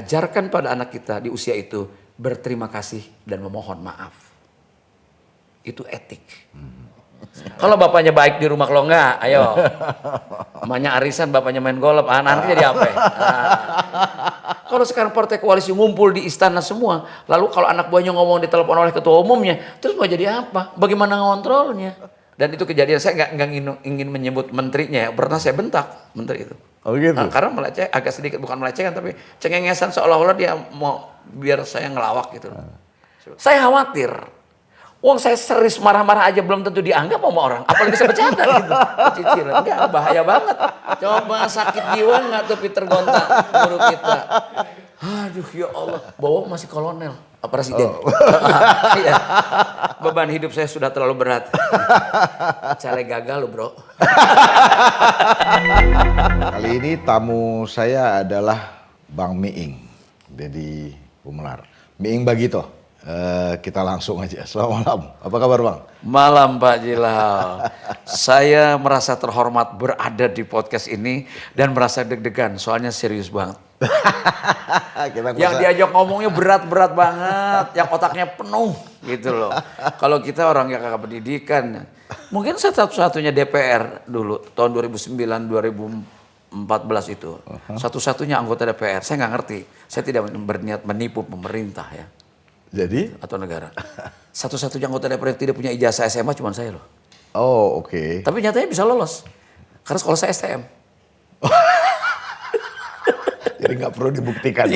ajarkan pada anak kita di usia itu berterima kasih dan memohon maaf. Itu etik. Kalau bapaknya baik di rumah, kalau enggak, ayo. Emaknya arisan, bapaknya main golf, anak-anaknya jadi apa? Kalau sekarang partai koalisi ngumpul di istana semua, lalu kalau anak buahnya ngomong ditelepon oleh ketua umumnya, terus mau jadi apa? Bagaimana ngontrolnya? Dan itu kejadian, saya nggak ingin menyebut menterinya ya, pernah saya bentak menteri itu. Oh gitu? Nah, karena meleceh, agak sedikit, bukan melecehkan, tapi cengengesan seolah-olah dia mau biar saya ngelawak gitu. Saya khawatir. Wong saya serius marah-marah aja belum tentu dianggap sama orang. Apalagi saya bercanda gitu. Cicilan. Enggak, bahaya banget. Coba sakit jiwa nggak tuh Peter Gonta guru kita. Aduh ya Allah. Bawa masih kolonel. Presiden. Iya. Beban hidup saya sudah terlalu berat. Caleg gagal lo bro. Kali ini tamu saya adalah Bang Miing, Deddy Gumelar. Miing Bagito. Kita langsung aja. Selamat malam. Apa kabar Bang? Malam Pak Jilal. Saya merasa terhormat berada di podcast ini dan merasa deg-degan soalnya serius banget. Yang diajak ngomongnya berat-berat banget, yang otaknya penuh gitu loh. Kalau kita orang yang kakak pendidikan, mungkin satu-satunya DPR dulu tahun 2009 2014 itu. Satu-satunya anggota DPR. Saya nggak ngerti. Saya tidak berniat menipu pemerintah ya. Jadi? Atau negara. Satu-satunya anggota DPR yang tidak punya ijazah SMA cuma saya loh. Oh oke. Tapi nyatanya bisa lolos. Karena sekolah saya STM. Jadi nggak perlu dibuktikan.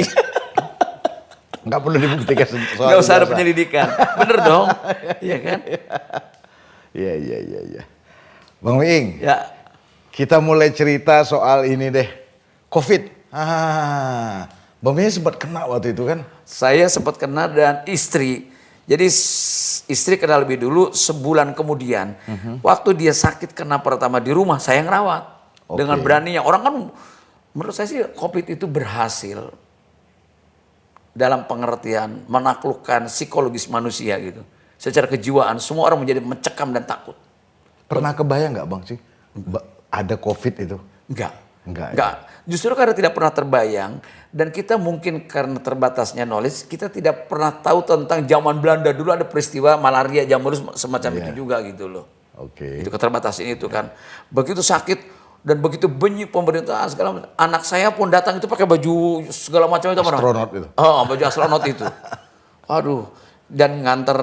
Nggak perlu dibuktikan soal Nggak usah ada ijazah. penyelidikan. Bener dong. Iya kan? Iya. Bang Miing, Ya. kita mulai cerita soal ini deh. COVID. Bang Miing sempat kena waktu itu kan? Saya sempat kena dan istri. Jadi istri kena lebih dulu, sebulan kemudian. Waktu dia sakit kena pertama di rumah, saya ngerawat. Oke. Dengan beraninya. Orang kan menurut saya sih COVID itu berhasil. Dalam pengertian menaklukkan psikologis manusia gitu. Secara kejiwaan semua orang menjadi mencekam dan takut. Pernah kebayang nggak Bang sih? Ada COVID itu? Enggak. Enggak. Justru karena tidak pernah terbayang dan kita mungkin karena terbatasnya knowledge, kita tidak pernah tahu tentang zaman Belanda dulu ada peristiwa malaria jamurus semacam itu juga gitu loh. Oke. Itu keterbatasan itu kan. Begitu sakit dan begitu benci pemerintah segala macam. Anak saya pun datang itu pakai baju segala macam itu. Astronot itu. Oh, baju astronot itu. Aduh. Dan nganter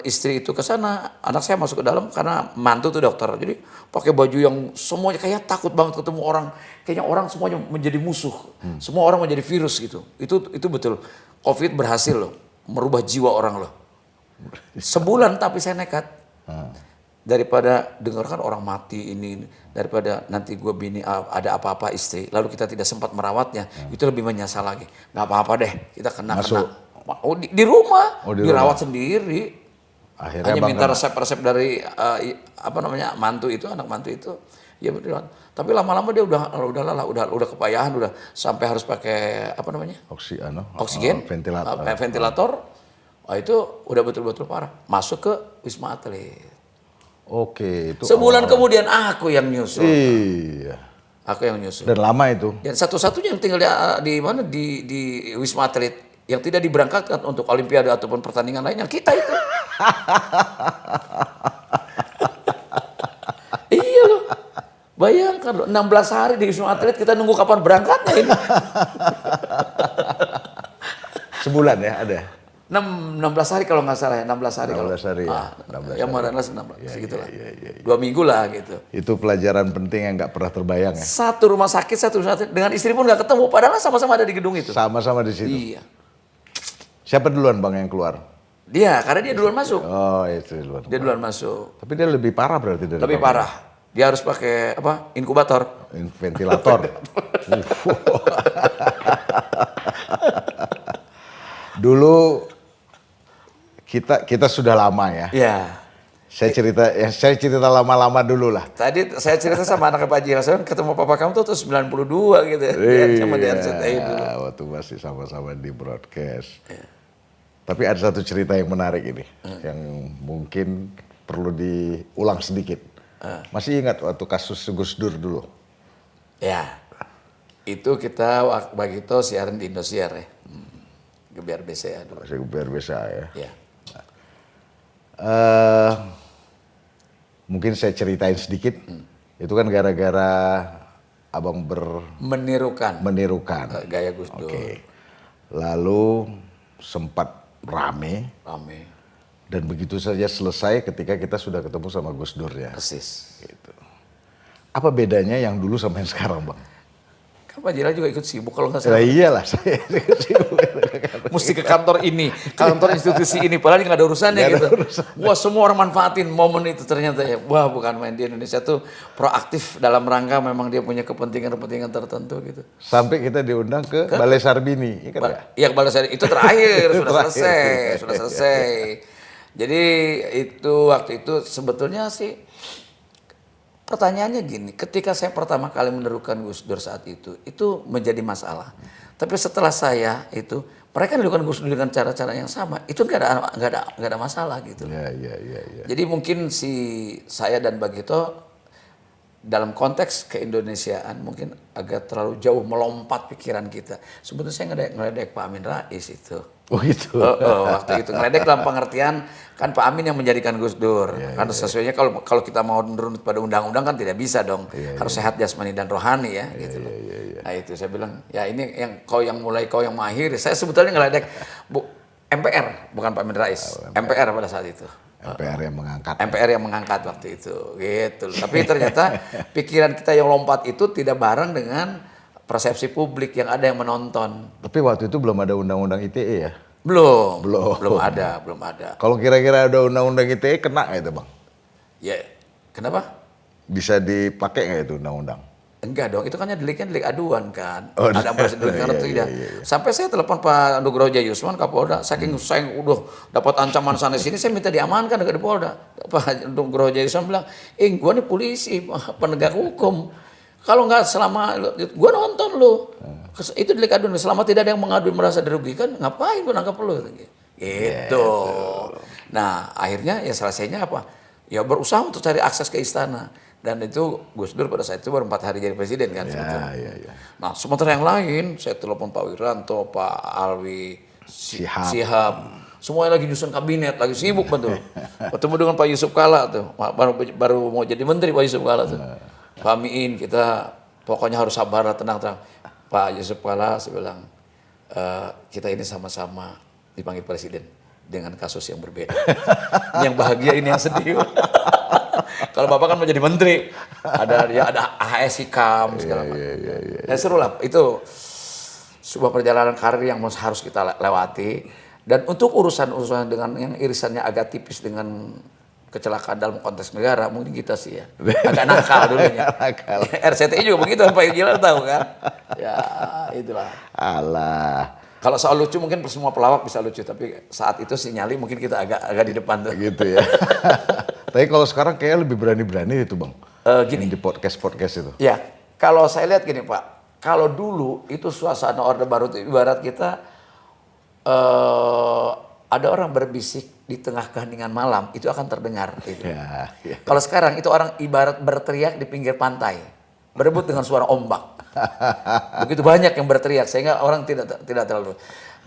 istri itu ke sana, anak saya masuk ke dalam karena mantu tuh dokter. Jadi pakai baju yang semuanya kayaknya takut banget ketemu orang. Kayaknya orang semuanya menjadi musuh. Semua orang menjadi virus gitu. Itu betul. COVID berhasil loh merubah jiwa orang loh. Sebulan tapi saya nekat. Daripada dengarkan orang mati ini, daripada nanti gue bini ada apa-apa istri, lalu kita tidak sempat merawatnya, itu lebih menyesal lagi. Nggak apa-apa deh, kita kena. Oh, di rumah, dirawat sendiri. Akhirnya hanya minta resep-resep dari mantu itu, anak mantu itu. Ya betul. Tapi lama-lama dia udah kepayahan, udah sampai harus pakai oksigen, ventilator. Itu udah betul-betul parah. Masuk ke Wisma Atlet. Oke, itu sebulan kemudian aku yang nyusul. Iya. Aku yang nyusul. Dan lama itu. Dan satu-satunya yang tinggal di mana di Wisma Atlet yang tidak diberangkatkan untuk olimpiade ataupun pertandingan lainnya kita itu. Iya loh. Bayangkan loh, 16 hari di Wisma Atlet kita nunggu kapan berangkatnya ini. Sebulan ya ada? 16 hari kalau nggak salah ya, 16 hari. 16 hari ya. 16 yang mana 16 segitulah. Iya. 2 minggu lah gitu. Itu pelajaran penting yang nggak pernah terbayang ya. Satu rumah sakit dengan istri pun nggak ketemu, padahal sama-sama ada di gedung itu. Sama-sama di situ. Iya. Siapa duluan Bang yang keluar? Dia, karena dia duluan masuk. Oh, itu duluan. Dia duluan masuk. Tapi dia lebih parah berarti dari Lebih parah. Dia harus pakai inkubator. Ventilator. Dulu kita sudah lama ya. Iya. Saya cerita lama-lama dulu lah. Tadi saya cerita sama anak Pak Jira, saya ketemu papa kamu tuh 92 gitu ya. Dia sama di RCTI dulu. Waktu masih sama-sama di broadcast. Tapi ada satu cerita yang menarik ini. Yang mungkin perlu diulang sedikit. Masih ingat waktu kasus Gus Dur dulu? Ya. Itu kita Bagito siaran di Indosiar ya. Gebiar BCA dulu. Masih Gebiar BCA ya. Ya. Mungkin saya ceritain sedikit. Itu kan gara-gara abang Menirukan gaya Gus Dur. Oke. Lalu sempat rame. Dan begitu saja selesai ketika kita sudah ketemu sama Gus Dur ya. Persis. Gitu. Apa bedanya yang dulu sama yang sekarang, Bang? Kan Pak Jila juga ikut sibuk kalau nggak Ya salah. iyalah, saya ikut sibuk. Mesti ke kantor ini, kantor institusi ini, padahal nggak ada urusannya Nggak ada gitu. urusan. Wah, semua orang manfaatin momen itu ternyata ya. Wah, bukan main, di Indonesia tuh proaktif dalam rangka memang dia punya kepentingan tertentu gitu. Sampai kita diundang ke Balai Sarbini, ingat nggak? Iya, kepala saya itu terakhir sudah Terakhir. selesai. Jadi itu waktu itu sebetulnya sih pertanyaannya gini, ketika saya pertama kali menerukan Gus Dur saat itu menjadi masalah. Tapi setelah saya itu, mereka menerukan Gus Dur dengan cara-cara yang sama, itu nggak ada masalah gitu. Ya. Jadi mungkin saya dan Bagito dalam konteks keindonesiaan mungkin agak terlalu jauh melompat pikiran kita. Sebetulnya saya ngeledek Pak Amin Rais itu. Oh gitu. Waktu itu ngeledek dalam pengertian kan Pak Amin yang menjadikan Gus Dur. Karena sesuainya kalau kita mau menurut pada undang-undang kan tidak bisa dong. Harus sehat jasmani dan rohani ya gitu loh. Nah itu saya bilang ya ini yang kau yang mahir. Saya sebetulnya ngeledek MPR bukan Pak Amin Rais. MPR pada saat itu. MPR yang mengangkat. MPR yang mengangkat waktu itu gitu. Tapi ternyata pikiran kita yang lompat itu tidak bareng dengan persepsi publik yang ada yang menonton. Tapi waktu itu belum ada undang-undang ITE ya? Belum ada. Kalau kira-kira ada undang-undang ITE kena nggak itu, Bang? Ya, kenapa? Bisa dipakai nggak itu undang-undang? Enggak dong, itu kan deliknya delik aduan kan. Oh, ada prosedur karena tidak. Sampai saya telepon Pak Nugroho Jayusman Kapolda, saking saya udah dapat ancaman sana sini, saya minta diamankan ke Polda. Pak Nugroho Jayusman bilang, gua nih polisi, penegak hukum. Kalau nggak selama gua nonton lu. Itu delik aduan, selama tidak ada yang mengadu merasa dirugikan, ngapain gua nangkap lu? Gitu. Nah, akhirnya ya selesainya apa? Ya berusaha untuk cari akses ke istana. Dan itu Gus Dur pada saat itu baru 4 hari jadi presiden kan sebetulnya. Nah sementara yang lain saya telepon Pak Wiranto, Pak Alwi Shihab, semuanya lagi nyusun kabinet, lagi sibuk betul. Ketemu dengan Pak Yusuf Kalla tuh, baru mau jadi menteri Pak Yusuf Kalla tuh. Pak Miin kita pokoknya harus sabar lah, tenang. Pak Yusuf Kalla saya bilang kita ini sama-sama dipanggil presiden dengan kasus yang berbeda. Yang bahagia ini yang sedih. Kalau Bapak kan mau jadi menteri, ada AHS Hikam segala macam. Ya seru lah, itu sebuah perjalanan karir yang harus kita lewati. Dan untuk urusan-urusan dengan yang irisannya agak tipis dengan kecelakaan dalam konteks negara, mungkin kita sih ya agak nakal dulunya. RCTI juga begitu, Pak Yudhila tahu kan? Ya itulah. Alah. Kalau soal lucu mungkin semua pelawak bisa lucu, tapi saat itu si Nyali mungkin kita agak di depan tuh. Gitu ya. Tapi kalau sekarang kayaknya lebih berani-berani itu, Bang. Gini. Di podcast itu. Ya, kalau saya lihat gini Pak, kalau dulu itu suasana Orde Baru itu ibarat kita ada orang berbisik di tengah keheningan malam, itu akan terdengar. Gitu. Ya. Kalau sekarang itu orang ibarat berteriak di pinggir pantai, berebut dengan suara ombak. Begitu banyak yang berteriak sehingga orang tidak terlalu.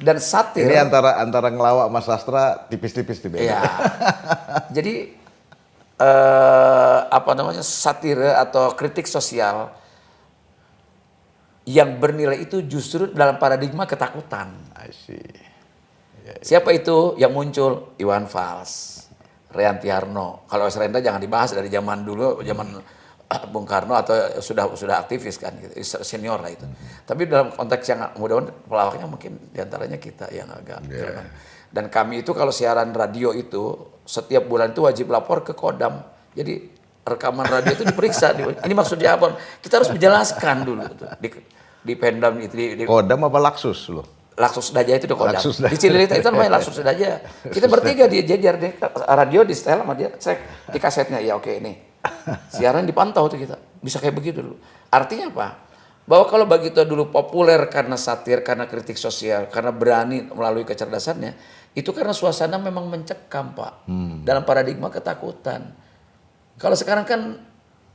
Dan satir. Ini antara ngelawak Mas Sastra tipis-tipis di beda. Iya. Jadi satire atau kritik sosial yang bernilai itu justru dalam paradigma ketakutan. I see. Siapa itu yang muncul? Iwan Fals, Rianti Harno. Kalau Esrenda jangan dibahas dari zaman dulu, zaman Bung Karno atau sudah aktivis kan, gitu. Senior lah itu. Tapi dalam konteks yang mudah-mudahan pelawaknya mungkin diantaranya kita yang agak. Dan kami itu kalau siaran radio itu setiap bulan itu wajib lapor ke Kodam. Jadi rekaman radio itu diperiksa. Ini maksudnya apa? Kita harus menjelaskan dulu tuh, di Pemdam itu. Kodam apa Laksus loh? Laksus Daja itu di Kodam. Laksus Daja. Di Cililita itu namanya Laksus Daja. Kita bertiga dia jajar deh radio di setel sama dia cek di kasetnya. Ya oke ini. Siaran dipantau tuh kita. Bisa kayak begitu dulu. Artinya apa? Bahwa kalau Bagito dulu populer karena satir, karena kritik sosial, karena berani melalui kecerdasannya, itu karena suasana memang mencekam Pak. Dalam paradigma ketakutan. Kalau sekarang kan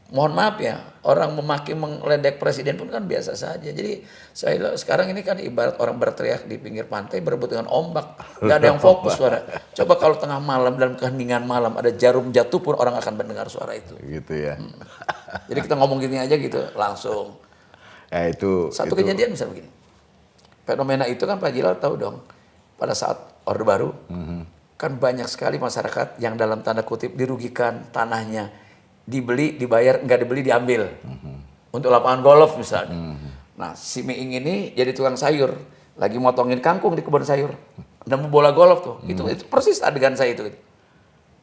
mohon maaf ya, orang memaki meledek presiden pun kan biasa saja. Jadi sekarang ini kan ibarat orang berteriak di pinggir pantai berebut dengan ombak. Gak ada yang fokus suara. Coba kalau tengah malam dalam keheningan malam ada jarum jatuh pun orang akan mendengar suara itu. Gitu ya. Jadi kita ngomong gini aja gitu langsung. Itu Satu kejadian misalnya begini. Fenomena itu kan Pak Jilal tahu dong. Pada saat Orde Baru kan banyak sekali masyarakat yang dalam tanda kutip dirugikan tanahnya. Dibeli, dibayar, nggak dibeli, diambil. Untuk lapangan golf misalnya. Nah, si Miing ini jadi tukang sayur. Lagi motongin kangkung di kebun sayur. Dan bola golf tuh. Itu persis adegan saya itu.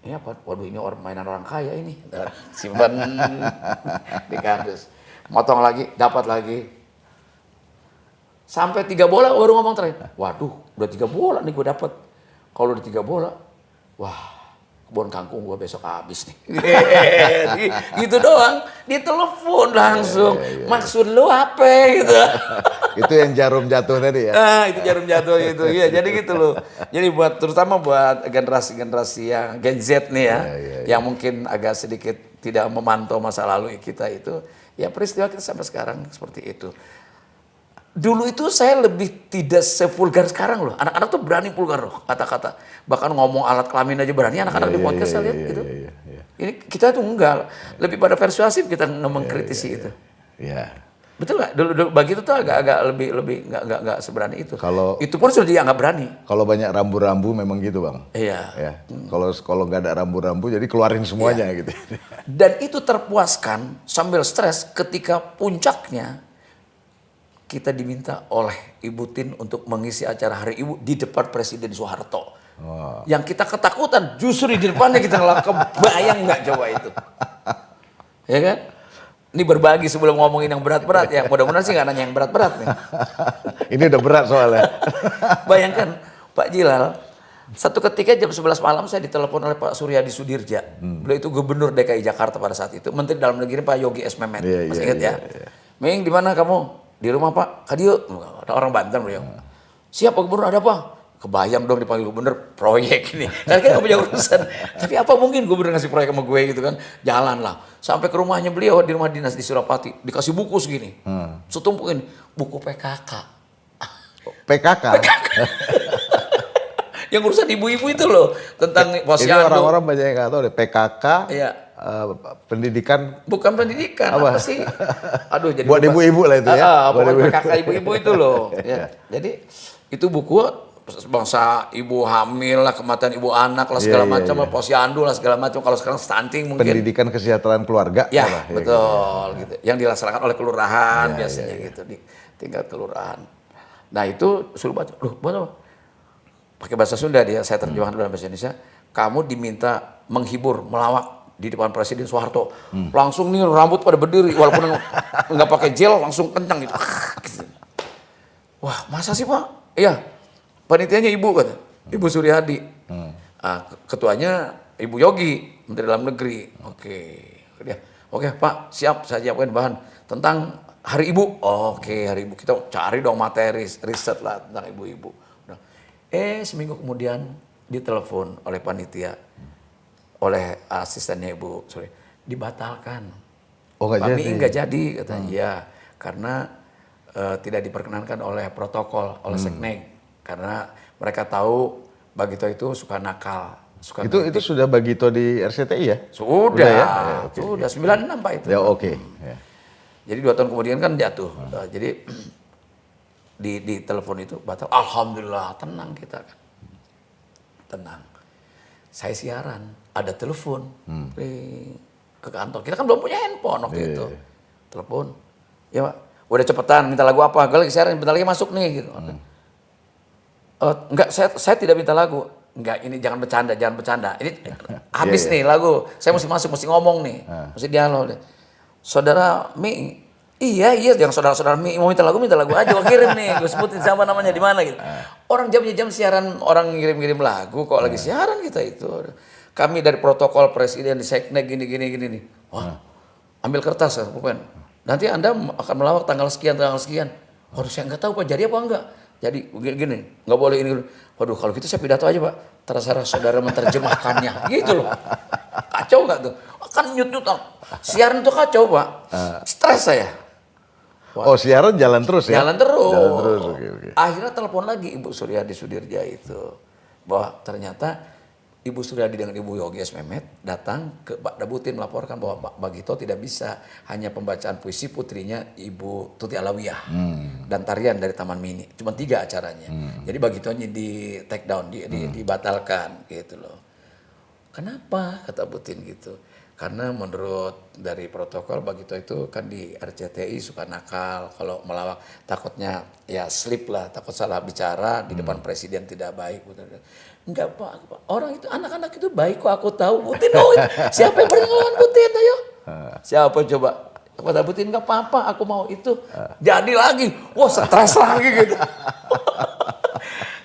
Ini apa? Waduh, ini mainan orang kaya ini. Simpan di kardus. Motong lagi, dapat lagi. Sampai 3 bola baru ngomong terakhir. Waduh, udah 3 bola nih gue dapat. Kalau udah 3 bola, wah, kebun kangkung gua besok habis nih. Gitu doang, ditelepon langsung. Maksud lu apa gitu. itu yang jarum jatuh tadi ya. Nah, itu jarum jatuh itu. Iya, jadi gitu loh. Jadi terutama buat generasi-generasi yang Gen Z nih ya, yang mungkin agak sedikit tidak memantau masa lalu kita itu, ya peristiwa kita sampai sekarang seperti itu. Dulu itu saya lebih tidak sevulgar sekarang loh. Anak-anak tuh berani vulgar loh kata-kata. Bahkan ngomong alat kelamin aja berani anak-anak di podcast saya lihat gitu. Ini kita tuh enggak. Lebih pada persuasif kita mengkritisi itu. Iya. Betul nggak? Dulu bagi itu tuh agak lebih nggak seberani itu. Kalau itu pun sudah dianggap berani. Kalau banyak rambu-rambu memang gitu bang. Iya. Ya. Kalau nggak ada rambu-rambu jadi keluarin semuanya gitu. Dan itu terpuaskan sambil stres ketika puncaknya kita diminta oleh Ibu Tin untuk mengisi acara Hari Ibu di depan Presiden Soeharto. Oh. Yang kita ketakutan justru di depannya kita ngelakukan, bayang nggak coba itu? Ya kan? Ini berbagi sebelum ngomongin yang berat-berat ya. Mudah-mudahan sih nggak nanya yang berat-berat nih. Ini udah berat soalnya. Bayangkan Pak Jilal, satu ketika jam 11 malam saya ditelepon oleh Pak Suryadi Sudirja. Beliau itu Gubernur DKI Jakarta pada saat itu. Menteri Dalam Negeri Pak Yogi S. Memet. Masih ingat ya? Ming, di mana kamu? Di rumah Pak, Kadio, ada orang Banten beliau. Siap Pak Gubernur, ada apa? Kebayang dong dipanggil Gubernur, proyek ini. Karena kan gak punya urusan. Tapi apa mungkin Gubernur ngasih proyek sama gue gitu kan. Jalan lah. Sampai ke rumahnya beliau di rumah dinas di Surapati. Dikasih buku segini. Setumpukin buku PKK. PKK? Yang urusan ibu-ibu itu loh. Tentang Ini posyandu. orang-orang banyak yang gak tahu deh. PKK, Iya. pendidikan. Bukan pendidikan, apa sih? Aduh, jadi buat ibu-ibu lah itu ya. Buat PKK ibu-ibu itu loh. Ya. Jadi itu buku bangsa ibu hamil lah, kematian ibu anak lah segala macam lah, posyandu lah segala macam. Kalau sekarang stunting mungkin. Pendidikan kesejahteraan keluarga. Ya, lah, betul ya, gitu. Yang dilaksanakan oleh kelurahan biasanya gitu di tingkat kelurahan. Nah itu suruh baca. Loh, buat apa? Pakai bahasa Sunda dia, saya terjemahkan dalam bahasa Indonesia. Kamu diminta menghibur, melawak di depan Presiden Soeharto. Langsung nih rambut pada berdiri, walaupun nggak pakai gel, langsung kencang gitu. Wah, masa sih Pak? Iya, panitianya Ibu kata, Ibu Suryadi. Ketuanya Ibu Yogi, Menteri Dalam Negeri. Oke Pak, siap, saya siapkan bahan tentang Hari Ibu. Oke, Hari Ibu, kita cari dong materi, riset lah tentang ibu-ibu. Seminggu kemudian ditelepon oleh panitia, oleh asistennya Ibu Suri, dibatalkan. Oh nggak jadi? Nggak jadi katanya. Ya, karena tidak diperkenankan oleh protokol, oleh Sekneg, karena mereka tahu Bagito itu suka nakal. Itu sudah Bagito di RCTI ya? Sudah ya? Sudah 96 Pak itu. Ya oke. Ya. Jadi 2 tahun kemudian kan jatuh. Jadi di telepon itu batal. Alhamdulillah, tenang kita kan. Tenang. Saya siaran, ada telepon ke kantor. Kita kan belum punya handphone waktu itu. Telepon. Ya Pak, udah cepetan minta lagu apa? Gue lagi siaran, bentar lagi masuk nih gitu. Enggak, saya tidak minta lagu. Enggak, ini jangan bercanda. Ini habis nih lagu. Saya mesti masuk, mesti ngomong nih. Mesti dialog nih. Saudara Mi, iya, yang saudara-saudara Mi mau minta lagu aja, gue kirim nih, gue sebutin siapa namanya di mana gitu. Orang jam siaran, orang ngirim lagu kok lagi siaran kita itu. Kami dari protokol Presiden di Seknek gini nih. Wah, ambil kertas pokoknya. Nanti Anda akan melawak tanggal sekian. Waduh, saya nggak tahu Pak, jadi apa enggak? Jadi gini, nggak boleh ini. Waduh, kalau gitu saya pidato aja Pak. Terserah saudara menerjemahkannya, gitu loh. Kacau nggak tuh? kan nyut-nyut. Siaran tuh kacau Pak, stres saya. Oh siaran jalan terus ya? Jalan terus. Jalan terus, oke. Akhirnya telepon lagi Ibu Suryadi Sudirja itu. Bahwa ternyata Ibu Suryadi dengan Ibu Yogi S. Mehmet datang ke Pak Dabutin melaporkan bahwa Pak Bagito tidak bisa. Hanya pembacaan puisi putrinya Ibu Tuti Alawiyah. Dan tarian dari Taman Mini. Cuma 3 acaranya. Jadi Bagitonya di take down, dibatalkan gitu loh. Kenapa? Kata Butin gitu. Karena menurut dari protokol Bagito itu kan di RCTI suka nakal, kalau melawak takutnya ya slip lah, takut salah bicara di depan presiden tidak baik. Enggak Pak, orang itu anak-anak itu baik kok, aku tahu. Butin, siapa yang berani ngelawan Butin, ayo? Siapa coba? Kata Butin enggak apa-apa, aku mau itu. Jadi lagi, wah stres lagi gitu.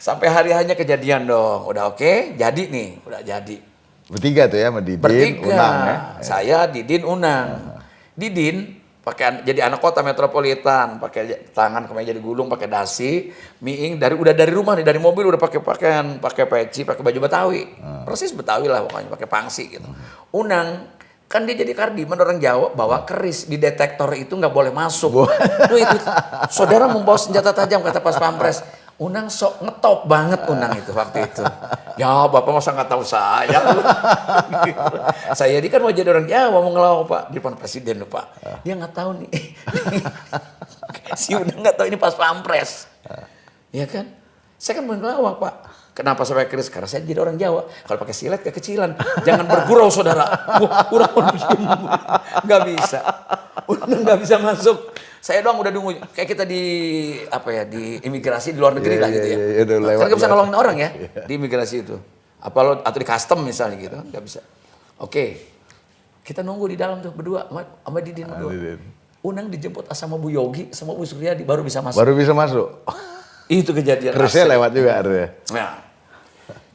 Sampai hari hanya kejadian dong, udah oke, jadi nih, udah jadi. Bertiga tuh ya, sama Didin, Unang ya. Saya, Didin, Unang. Didin pakai jadi anak kota metropolitan, pakai tangan ke meja digulung, pakai dasi, miing udah dari rumah nih, dari mobil udah pakai pakaian, pakai peci, pakai baju Betawi. Persis Betawi lah pokoknya, pakai pangsi gitu. Unang kan dia jadi kardiman orang Jawa, bawa keris, di detektor itu nggak boleh masuk. Itu saudara membawa senjata tajam kata Pas Pampres. Unang sok ngetop banget Unang itu waktu itu. Ya Bapak masa nggak tahu saya. Saya ini kan mau jadi orang Jawa, mau ngelawak Pak di depan presiden loh Pak. Dia nggak tahu nih. Si Unang nggak tahu ini Pas Pampres. Ya kan? Saya kan mau ngelawak Pak. Kenapa sampai keris? Karena saya jadi orang Jawa. Kalau pakai silet kekecilan. Jangan bergurau saudara. Nggak bisa. Unang nggak bisa masuk. Saya doang udah nunggu, kayak kita di di imigrasi di luar negeri lah gitu ya. Kan nggak bisa nolongin orang ya di imigrasi itu. Atau di custom misalnya gitu, nggak bisa. Oke, kita nunggu di dalam tuh berdua sama Didin berdua. Unang dijemput sama Bu Yogi sama Bu Suryadi baru bisa masuk. Baru bisa masuk. Itu kejadian. Kerisnya lewat juga artinya. Nah,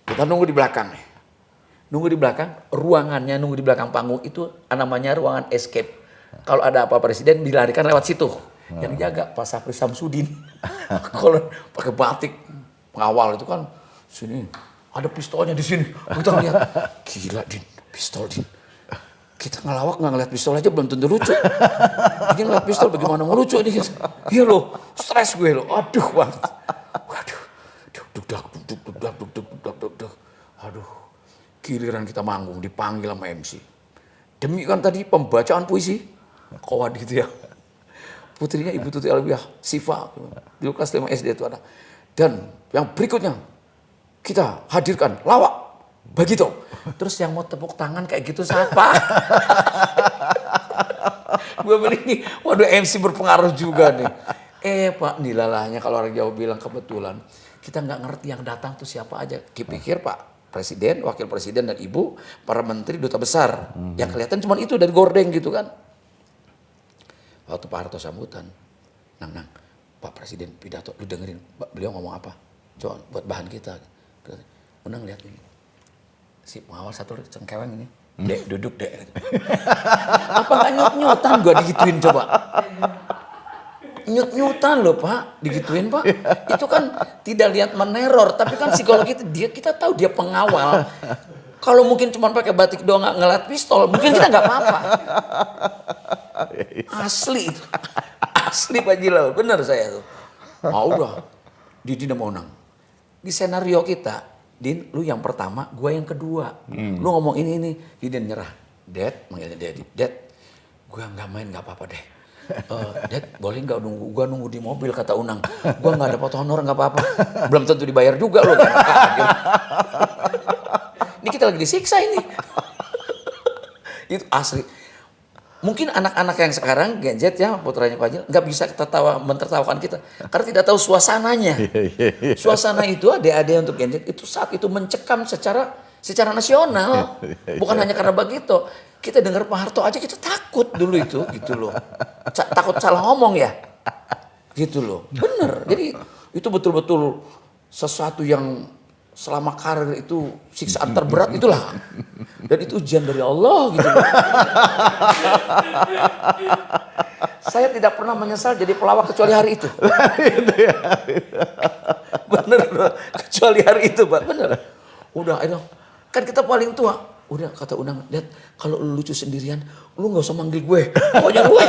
kita nunggu di belakang nih. Nunggu di belakang, ruangannya nunggu di belakang panggung itu namanya ruangan escape. Kalau ada apa presiden dilarikan lewat situ. Yang jaga Pak Sapri Samsudin. Kalau pakai batik pengawal itu kan sini ada pistolnya di sini. Kita lihat gila Din, pistol Din. Kita ngelawak nggak ngeliat pistol aja belum tentu lucu. Ini ngeliat pistol bagaimana mau lucu ini? Iya loh, stres gue loh. Aduh banget. Waduh. Duk. Aduh. Giliran kita manggung dipanggil sama MC. Demi kan tadi pembacaan puisi. Kowad gitu ya. Putrinya Ibu Tuti Alawiyah, Siva. Di kelas 5 SD itu ada. Dan yang berikutnya kita hadirkan lawak Bagito. Terus yang mau tepuk tangan kayak gitu siapa? Gue bilang nih, waduh MC berpengaruh juga nih. Pak, nilalahnya kalau orang Jawa bilang kebetulan. Kita nggak ngerti yang datang tuh siapa aja. Pikir Pak Presiden, Wakil Presiden dan Ibu, para menteri, duta besar. Yang kelihatan cuma itu dari gordeng gitu kan. Waktu Pak Harto sambutan, nang, Pak Presiden pidato, lu dengerin beliau ngomong apa? Coba buat bahan kita. Unang lihat ini. Si pengawal satu cengkeweng ini. Dek, duduk dek. Apa nggak nyut-nyutan gue digituin coba? Nyut-nyutan loh Pak, digituin Pak. Itu kan tidak lihat meneror, tapi kan psikologi kita tahu dia pengawal. Kalau mungkin cuma pakai batik doang nggak ngeliat pistol, mungkin kita nggak apa-apa. Asli itu. Asli Pak Jilal, bener saya tuh. Udah, Didin sama Unang. Di senario kita, Din, lu yang pertama, gue yang kedua. Lu ngomong ini. Didin nyerah. Dad, manggilnya Daddy. Dad, gue nggak main nggak apa-apa deh. Dad, boleh nggak nunggu? Gue nunggu di mobil kata Unang. Gue nggak dapat honor nggak apa-apa. Belum tentu dibayar juga loh. Ini kita lagi disiksa ini. Itu asli. Mungkin anak-anak yang sekarang gadget ya putranya Pak Jil nggak bisa mentertawakan kita karena tidak tahu suasananya. Suasana itu adik-adik untuk gadget itu saat itu mencekam secara nasional. Bukan hanya karena begitu. Kita dengar Pak Harto aja kita takut dulu itu gitu loh. Takut salah ngomong ya. Gitu loh. Bener. Jadi itu betul-betul sesuatu yang selama karir itu siksaan terberat itulah. Dan itu ujian dari Allah gitu loh. Saya tidak pernah menyesal jadi pelawak kecuali hari itu. Bener loh. Kecuali hari itu Pak. Bener. Udah itu. Kan kita paling tua. Udah kata Unang, lihat kalau lu lucu sendirian, lu nggak usah manggil gue, pokoknya gue.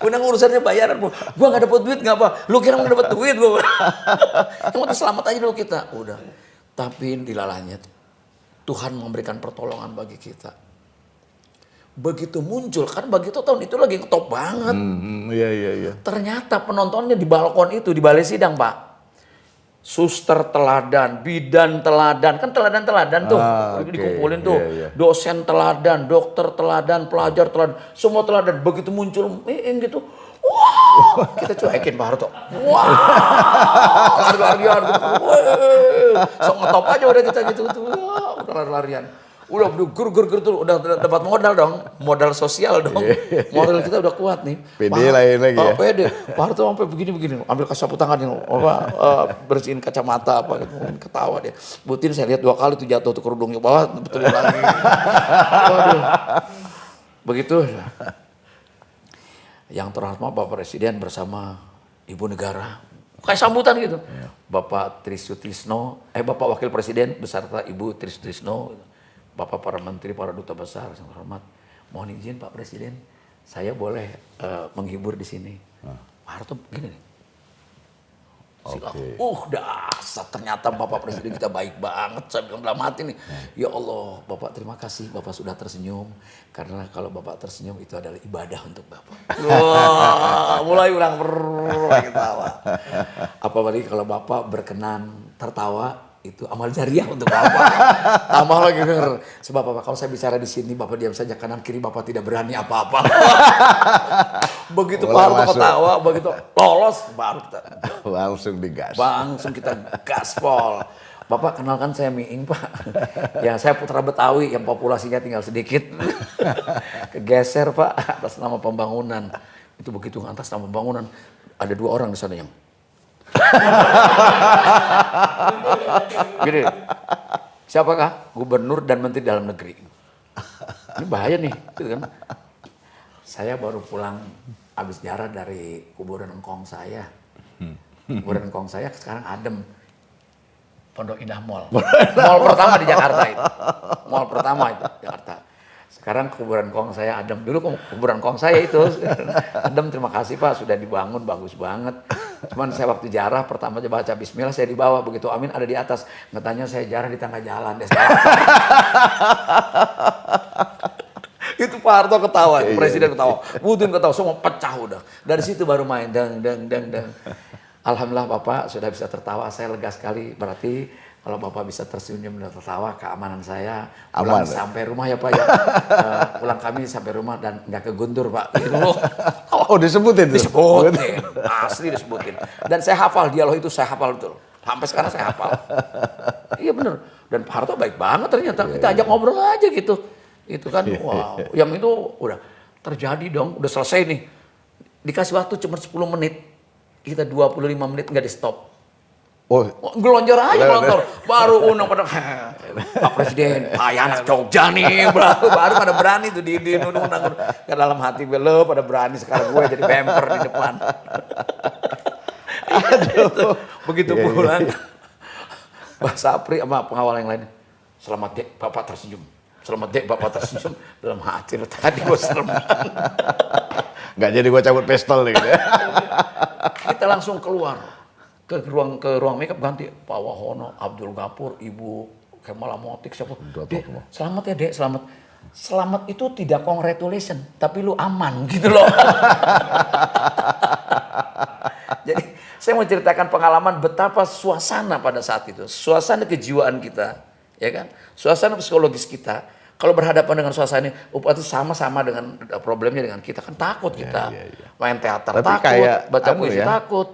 Unang urusannya bayaran, gue nggak dapat duit nggak apa, lu kira mau dapat duit gue. Yang penting selamat aja dulu kita, udah. Tapi dilalahnya Tuhan memberikan pertolongan bagi kita. Begitu muncul, kan begitu tahun itu lagi ngetop banget. Iya. Ternyata penontonnya di balkon itu, di balai sidang, Pak. Suster teladan, bidan teladan, kan teladan-teladan tuh, dikumpulin tuh. Iya. Dosen teladan, dokter teladan, pelajar teladan, semua teladan. Begitu muncul gitu, wah, kita cuekin Pak Harto. Wah, lari-larian gitu. Sok ngetop aja udah kita gitu, wah, udah lari-larian. Udah gur tuh, udah dapat modal dong, modal sosial dong. Modal kita udah kuat nih. Pede lain lagi ya. Pede. Pak Harto sampai begini, ambil sapu tangan yang bersihin kacamata apa gitu, ketawa dia. Butin saya lihat 2 kali tuh jatuh tuh kerudungnya bawah, betulin lagi. Waduh. Begitu. Yang terhormat Bapak Presiden bersama Ibu Negara. Kayak sambutan gitu. Bapak Trisutrisno, Bapak Wakil Presiden beserta Ibu Trisutrisno. Bapak para menteri, para duta besar yang terhormat, mohon izin Pak Presiden, saya boleh menghibur di sini. Pak Harto gini nih. Dasar ternyata Bapak Presiden kita baik banget. Saya bilang dalam hati nih, ya Allah Bapak terima kasih Bapak sudah tersenyum. Karena kalau Bapak tersenyum itu adalah ibadah untuk Bapak. Wah, mulai ulang ketawa. Apalagi kalau Bapak berkenan tertawa, itu amal jariah untuk Bapak. Tambah lagi denger. Sebab Bapak kalau saya bicara di sini Bapak diam saja, kanan kiri Bapak tidak berani apa-apa. Begitu Pak Harto ketawa, begitu lolos baru kita langsung digas. Langsung kita gaspol. Bapak kenalkan saya Miing Pak. Ya saya putra Betawi yang populasinya tinggal sedikit. Kegeser Pak atas nama pembangunan. Itu begitu atas nama pembangunan ada 2 orang di sana yang gini, siapakah? Gubernur dan Menteri Dalam Negeri. Ini bahaya nih, gitu kan? Saya baru pulang habis ziarah dari kuburan engkong saya. Kuburan engkong saya sekarang adem. Pondok Indah Mall. Mall pertama di Jakarta itu. Mall pertama itu Jakarta. Sekarang kuburan kong saya adem. Dulu kuburan kong saya itu adem, terima kasih Pak sudah dibangun, bagus banget. Cuman saya waktu jarah pertama aja baca bismillah saya dibawa, begitu amin ada di atas. Ngetanya saya jarah di tengah jalan. Itu Pak Harto ketawa, Presiden ketawa, Budin ketawa, semua pecah udah. Dari situ baru main dang. Alhamdulillah Bapak sudah bisa tertawa, saya lega sekali. Berarti kalau Bapak bisa tersenyum dan tertawa, keamanan saya pulang sampai rumah ya Pak ya. Pulang kami sampai rumah dan nggak keguntur Pak. Gitu loh. Oh disebutin tuh? Disebutin, asli disebutin. Dan saya hafal dialog itu, saya hafal betul. Sampai sekarang saya hafal. Iya bener. Dan Pak Harto baik banget ternyata. Kita ajak ngobrol aja gitu. Itu kan, wow. Yang itu udah terjadi dong, udah selesai nih. Dikasih waktu cuma 10 menit. Kita 25 menit nggak di stop. Oh, gelonjor aja gelonjor. Baru Unang pada Pak Presiden, anak Jogja nih, baru pada berani tuh di Unang ke dalam hati gue, lo pada berani sekarang gue jadi bumper di depan. Gitu. Begitu pulang, Pak Sapri sama pengawal yang lain, selamat dek Bapak tersenyum, selamat dek Bapak tersenyum. Dalam hati tadi gue serem. Nggak jadi gue cabut pistol nih gitu ya. Kita langsung keluar. Ke ruang makeup ganti Pak Wahono, Abdul Ghafur, Ibu Kemala Motik siapa? Dek, selamat ya Dek, selamat. Selamat itu tidak congratulation, tapi lu aman gitu loh. Jadi saya mau ceritakan pengalaman betapa suasana pada saat itu, suasana kejiwaan kita, ya kan? Suasana psikologis kita. Kalau berhadapan dengan suasana ini, berarti sama-sama dengan problemnya dengan kita, kan takut kita. Main teater tapi takut, kayak, baca puisi takut.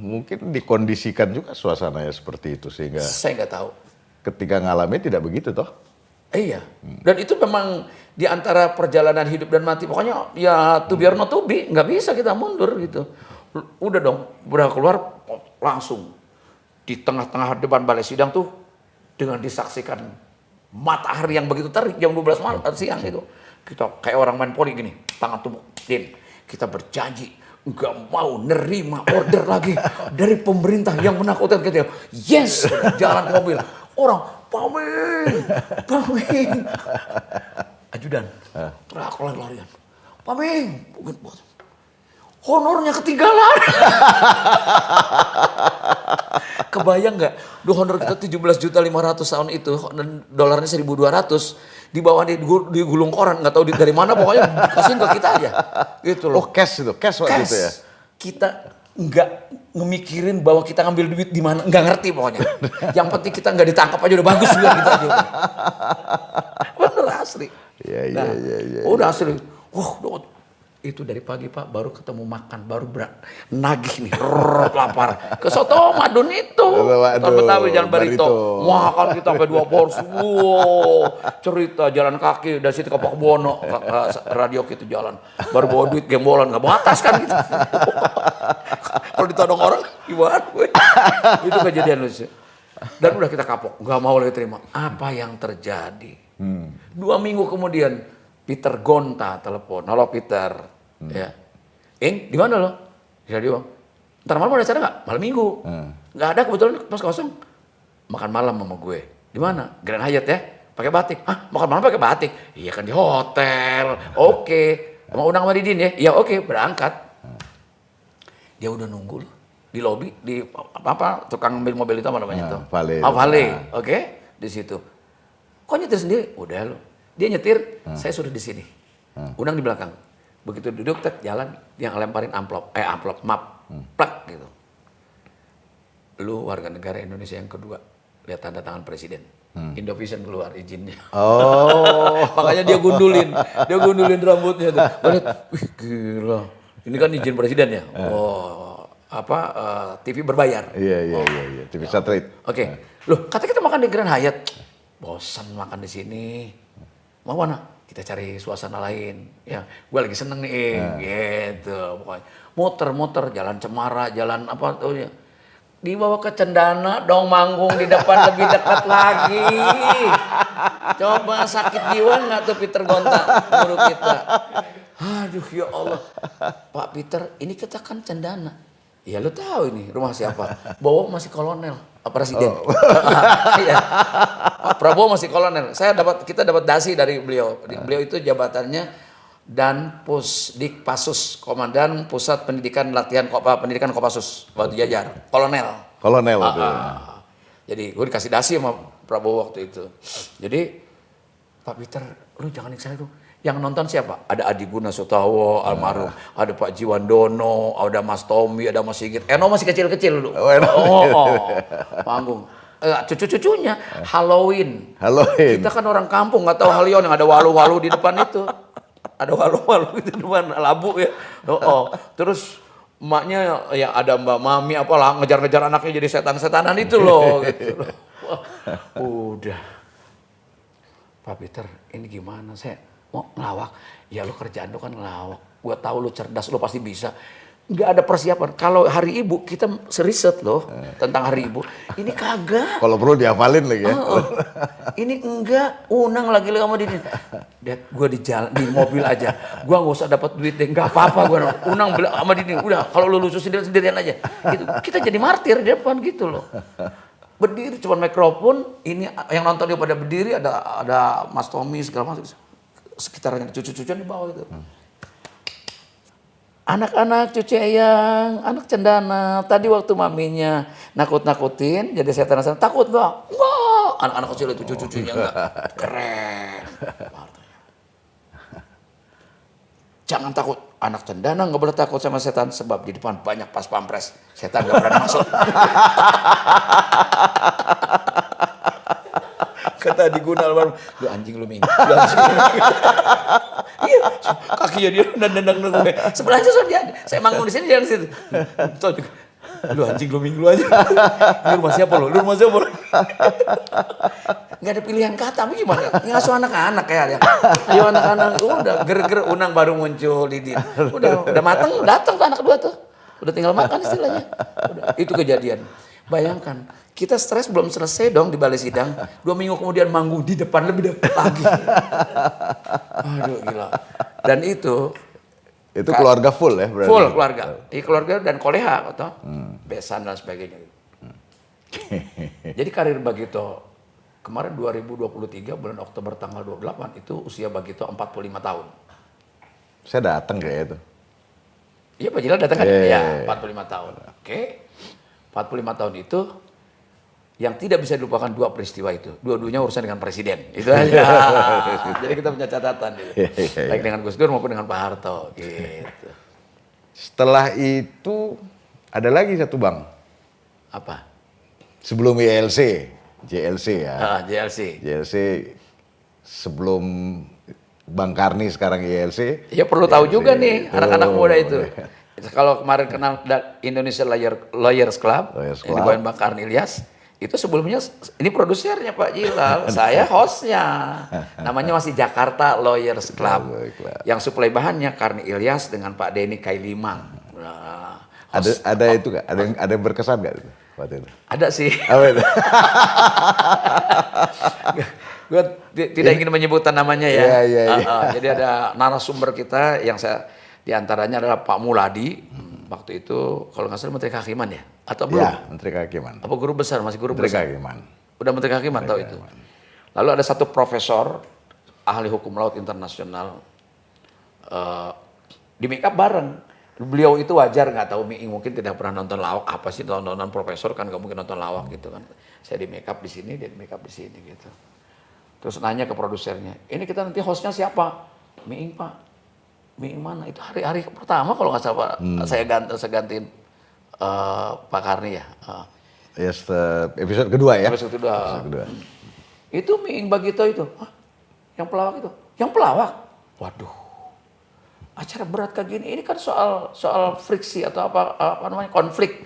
Mungkin dikondisikan juga suasananya seperti itu sehingga saya nggak tahu ketika ngalamin tidak begitu toh. Iya. Dan itu memang di antara perjalanan hidup dan mati, pokoknya ya to be or not to be, nggak bisa kita mundur gitu. Udah dong, udah keluar langsung di tengah-tengah depan balai sidang tuh dengan disaksikan matahari yang begitu terik jam 12 malam siang itu. Kita kayak orang main poli gini, tangan tubuh din. Kita berjanji nggak mau nerima order lagi dari pemerintah yang menakutkan kita. Yes, jalan ke mobil. Orang Paming, Paming. Ajudan, teriak lari-larian. Paming, honornya ketinggalan. Kebayang nggak? Honor kita 17.500.000 tahun itu, dan dolarnya 1.200. Di bawah digulung koran, nggak tahu dari mana, pokoknya kasihin ke kita aja. Gitu loh. Oh cash waktu itu ya? Kita nggak ngemikirin bahwa kita ngambil duit di mana, nggak ngerti pokoknya. Yang penting kita nggak ditangkap aja udah bagus juga kita aja. Bener asli. Iya. Udah asli. Itu dari pagi Pak, baru ketemu makan, baru nagih nih, lapar. Ke Soto Madun itu, Betawi Jalan Barito. Makan kita sampai 2 porsi. Wow, cerita jalan kaki dari situ ke Pakbono, ke radio gitu jalan. Baru bawa duit gembolan, nggak bawa tas kan gitu. Kalau ditodong orang, gimana gue? Itu kejadian lucu. Dan udah kita kapok, nggak mau lagi terima. Apa yang terjadi? 2 minggu kemudian, Peter Gonta telepon, halo Peter, ya, di mana lo? Di radio. Ntar malam ada acara nggak? Malam minggu. Nggak ada, kebetulan pas kosong. Makan malam sama gue. Di mana? Grand Hyatt ya. Pakai batik. Hah? Makan malam pakai batik? Iya kan di hotel. Oke. Mau undang sama Didin ya? Iya oke. Berangkat. Dia udah nunggu loh di lobi, di apa tukang mobil itu apa namanya tuh? Vale. Oke. Di situ. Kok nyetir sendiri? Udah lo. Dia nyetir, saya sudah di sini. Undang di belakang. Begitu duduk, jalan, dia ngelemparin amplop, map, plak gitu. Lu warga negara Indonesia yang kedua, lihat tanda tangan presiden. Indovision keluar izinnya. Oh. Makanya dia gundulin rambutnya tuh. Lihat, wih gila. Ini kan izin presiden ya. TV berbayar. Iya. TV satelit. Oke. Loh, kata kita makan di Grand Hyatt. Bosan makan di sini. Mau mana? Kita cari suasana lain. Ya, gue lagi seneng nih, gitu. Pokoknya muter-muter, jalan Cemara, jalan apa tuh ya. Dibawa ke Cendana, dong manggung di depan lebih dekat lagi. Coba sakit jiwa nggak tuh Peter Gonta, guru kita. Aduh ya Allah, Pak Peter, ini kita kan Cendana. Ya lu tahu ini rumah siapa? Bowo masih kolonel. Presiden. Iya. Pak Prabowo masih kolonel. Kita dapat dasi dari beliau. Beliau itu jabatannya dan Pusdikpasus, Komandan Pusat Pendidikan Pendidikan Kopassus, waktu Jajar, kolonel. Itu. Jadi gue dikasih dasi sama Prabowo waktu itu. Jadi Pak Peter, lu jangan ikut itu. Yang nonton siapa? Ada Adi Guna Sutowo, almarhum. Ada Pak Jiwandono, ada Mas Tommy, ada Mas Sigit. Eno masih kecil-kecil dulu. Panggung. Cucu-cucunya Halloween. Kita kan orang kampung, nggak tahu Halion yang ada walu-walu di depan itu. Ada walu-walu di depan, labu ya. Terus emaknya ya ada Mbak Mami apalah ngejar-ngejar anaknya jadi setan-setanan itu loh. Gitu. Udah. Pak Peter, ini gimana saya? Mau ngelawak, ya lu kerjaan lu kan ngelawak. Gua tahu lu cerdas, lu pasti bisa. Nggak ada persiapan. Kalau hari ibu kita seriset loh tentang hari ibu. Ini kagak. Kalau perlu dihafalin lagi ya. Ini enggak. Unang lagi sama Didin. Gua di jalan, di mobil aja. Gua nggak usah dapat duit deh. Nggak apa-apa gua. Unang bilang sama Didin. Udah kalau lu lulus sendirian aja. Gitu. Kita jadi martir di depan gitu loh. Berdiri cuman mikrofon. Ini yang nonton dia pada berdiri. Ada Mas Tommy segala macam. Sekitarnya cucu-cucuan di bawah itu. Anak-anak cucu Eyang, anak Cendana. Tadi waktu maminya nakut-nakutin, jadi setan-setan. Takut nggak? Enggak. Anak-anak kecil itu cucu-cucunya enggak. Keren. Jangan takut. Anak Cendana nggak boleh takut sama setan. Sebab di depan banyak pas pampres. Setan nggak berani masuk. Kata Adi Guna almarhum, lu anjing lu Ming. Iya, kakinya dia nendang gue. Sebelahnya saya manggung di sini dia di situ. Lu anjing lu Ming, lu anjing. Lu rumah siapa lo? Lu rumah siapa lo? Gak ada pilihan kata, tapi gimana? Ngasuh anak-anak kayak ya. Ayo anak-anak, udah ger-ger Unang baru muncul Didin. Udah mateng, datang tuh anak dua tuh. Udah tinggal makan istilahnya. Udah, itu kejadian. Bayangkan, kita stres belum selesai dong di balai sidang. 2 minggu kemudian manggung di depan lebih depan lagi. Aduh gila. Dan itu keluarga full ya berarti? Full keluarga. Keluarga dan koleha atau besan dan sebagainya. Jadi karir Bagito kemarin 2023 bulan Oktober tanggal 28 itu usia Bagito 45 tahun. Saya datang kayak itu. Iya Pak Jilal datang kan? Iya. Ya 45 tahun. Oke. 45 tahun itu yang tidak bisa dilupakan dua peristiwa itu. Dua-duanya urusan dengan presiden. Itu aja. Jadi kita punya catatan gitu. Baik dengan Gus Dur maupun dengan Pak Harto gitu. Setelah itu ada lagi satu Bang. Apa? Sebelum JLC ya. JLC. JLC sebelum Bang Karni sekarang JLC. Ya perlu tahu JLC juga nih itu. anak-anak muda itu. Kalau kemarin kenal Indonesia Lawyers Club, Lawyers yang Club. dibawain Bang Karni Ilyas, itu sebelumnya ini produsernya Pak Jilal, saya hostnya. Namanya masih Jakarta Lawyers Club. Yang suplai bahannya Karni Ilyas dengan Pak Denny Kailimang. Nah, Ada itu nggak? Ada yang berkesan nggak itu waktu itu? ada sih. Apa itu? Gue tidak ingin menyebutkan namanya ya. Iya. Jadi ada narasumber kita yang saya diantaranya adalah Pak Muladi. Waktu itu kalau nggak salah Menteri Kehakiman ya? Atau belum? Ya, Menteri Kehakiman. Apa guru besar? Masih guru Menteri besar? Kehakiman. Udah Menteri Kehakiman tahu itu. Lalu ada satu profesor ahli hukum laut internasional di make up bareng. Beliau itu wajar nggak tahu mungkin tidak pernah nonton lawak, apa sih nonton profesor kan nggak mungkin nonton lawak gitu kan. Saya di make up di sini, dia di make up di sini gitu. Terus nanya ke produsernya, ini kita nanti hostnya siapa? Miing Pak. Miing mana? Itu hari-hari pertama kalau nggak salah Pak. Saya gantiin Pak Karni ya. Ya, episode kedua ya. Episode kedua. Episode kedua. Itu Miing Bagito itu. Hah? Yang pelawak itu? Yang pelawak? Waduh. Acara berat kayak gini, ini kan soal friksi atau apa namanya konflik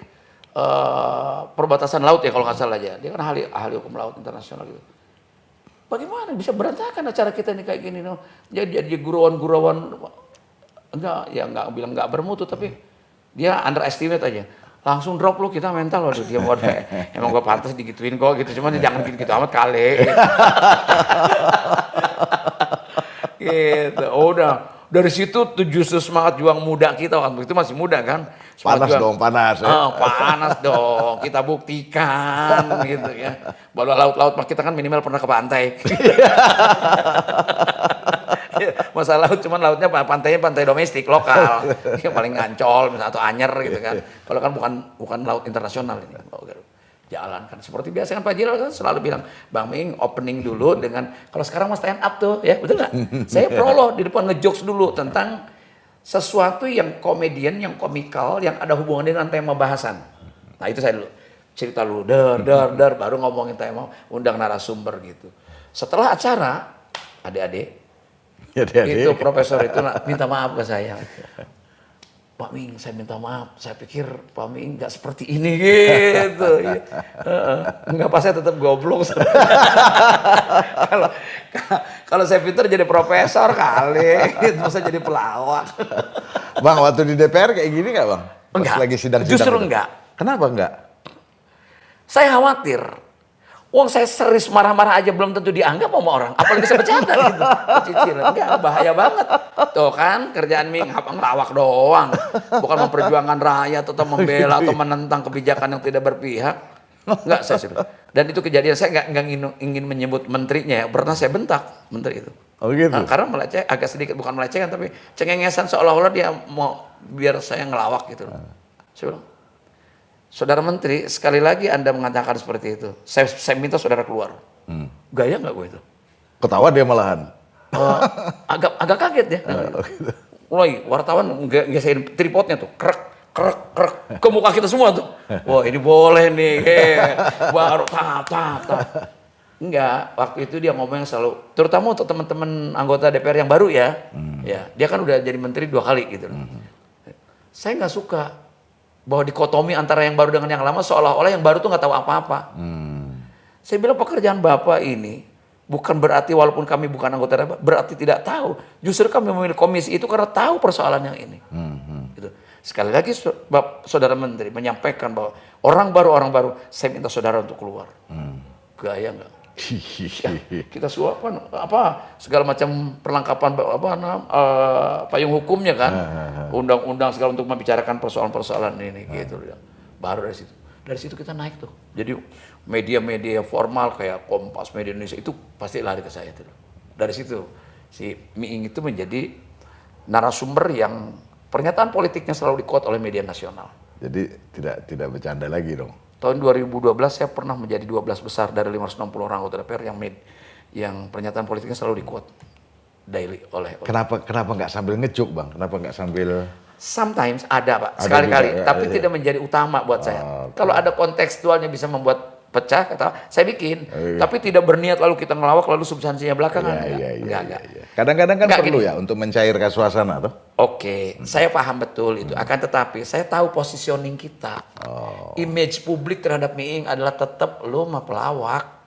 perbatasan laut ya kalau nggak salah aja. Dia kan ahli hukum laut internasional gitu. Bagaimana bisa berantakan acara kita ini kayak gini? No? Jadi gurauan nggak bilang nggak bermutu tapi dia underestimate aja. Langsung drop lu kita mental waduh dia mau emang gua pantas digituin kok gitu cuman jangan gitu amat kali. Gitu. Udah dari situ tuh justru semangat juang muda kita waktu itu masih muda kan. Panas ya. Panas dong. Kita buktikan gitu ya. Bahwa laut-laut kita kan minimal pernah ke pantai. Masa laut cuman lautnya pantainya pantai domestik lokal. Yang paling Ancol misalnya atau Anyer gitu kan. Kalau kan bukan laut internasional ini. Jalan kan seperti biasa kan Pak Jilal kan selalu bilang Bang Ming opening dulu dengan kalau sekarang mas stand up tuh ya betul nggak? Saya prolog di depan ngejokes dulu tentang sesuatu yang komedian, yang komikal, yang ada hubungan dengan tema bahasan. Nah itu saya dulu cerita dulu, der baru ngomongin tema, undang narasumber gitu. Setelah acara, adik-adik itu profesor itu minta maaf ke saya. Pak Ming, saya minta maaf. Saya pikir Pak Ming nggak seperti ini gitu. Enggak pas saya tetap goblok. Kalau saya pintar jadi profesor kali, masa jadi pelawak. Bang, waktu di DPR kayak gini nggak Bang? Pas Enggak. lagi sidang-sidang. Justru itu. enggak. Kenapa enggak? Saya khawatir. Wong saya serius marah-marah aja belum tentu dianggap sama orang. Apalagi saya bercanda gitu. Cicilan. Enggak, bahaya banget. Tuh kan kerjaan Ming ngelawak doang. Bukan memperjuangkan rakyat atau membela atau menentang kebijakan yang tidak berpihak. Enggak, saya serius. Dan itu kejadian saya enggak ingin menyebut menterinya ya. Pernah saya bentak menteri itu. Oh gitu? Nah, karena agak sedikit bukan melecehkan tapi cengengesan seolah-olah dia mau biar saya ngelawak gitu. Saya bilang, Saudara Menteri, sekali lagi Anda mengatakan seperti itu. Saya minta saudara keluar. Gaya nggak gue itu? Ketawa dia malahan. Agak kaget ya. Gitu. Mulai wartawan gesein tripodnya tuh, krek. Ke muka kita semua tuh. Wah ini boleh nih. Baru tap. Enggak, waktu itu dia ngomong selalu, terutama untuk teman-teman anggota DPR yang baru ya. Ya, dia kan udah jadi menteri 2 kali gitu. Saya nggak suka bahwa dikotomi antara yang baru dengan yang lama seolah-olah yang baru tuh nggak tahu apa-apa. Saya bilang pekerjaan Bapak ini bukan berarti walaupun kami bukan anggota DPR, berarti tidak tahu. Justru kami memilih komisi itu karena tahu persoalan yang ini. Gitu. Sekali lagi Saudara Menteri menyampaikan bahwa orang baru, saya minta saudara untuk keluar. Gaya nggak? Ya, kita suapan segala macam perlengkapan payung hukumnya kan, undang-undang segala untuk membicarakan persoalan-persoalan ini gitu. Baru dari situ kita naik tuh. Jadi media-media formal kayak Kompas, Media Indonesia itu pasti lari ke saya tuh. Dari situ si Miing itu menjadi narasumber yang pernyataan politiknya selalu di-quote oleh media nasional. Jadi tidak bercanda lagi dong. Tahun 2012 saya pernah menjadi 12 besar dari 560 orang anggota DPR yang pernyataan politiknya selalu di-quote daily oleh. Kenapa nggak sambil ngejuk bang? Kenapa nggak sambil? Sometimes ada Pak, Ada sekali-kali, juga, ya, tapi ya. tidak menjadi utama buat saya. Kalau ada kontekstualnya bisa membuat pecah, kata saya bikin, tapi tidak berniat lalu kita ngelawak lalu substansinya belakangan. Enggak. Kadang-kadang kan Nggak, perlu gini. ya untuk mencairkan suasana tuh. Oke, saya paham betul itu. Akan tetapi saya tahu positioning kita. Image publik terhadap Miing adalah tetap lo mah pelawak.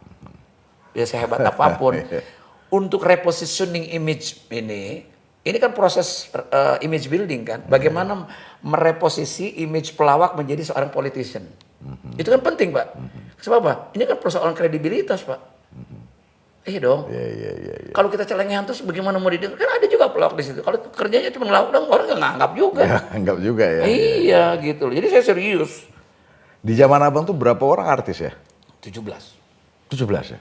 Ya sehebat apapun. Untuk repositioning image ini kan proses image building kan. Bagaimana mereposisi image pelawak menjadi seorang politician. Itu kan penting Pak. Sebab apa? Ini kan persoalan kredibilitas Pak. Iya dong. Iya. Kalau kita celengan terus bagaimana mau didengar? Kan ada juga pelawak di situ. Kalau kerjanya cuma ngelawak dong orang nggak nganggap juga. Ya, anggap juga ya. Iya gitu loh. Jadi saya serius. Di zaman abang tuh berapa orang artis ya? 17. 17 ya?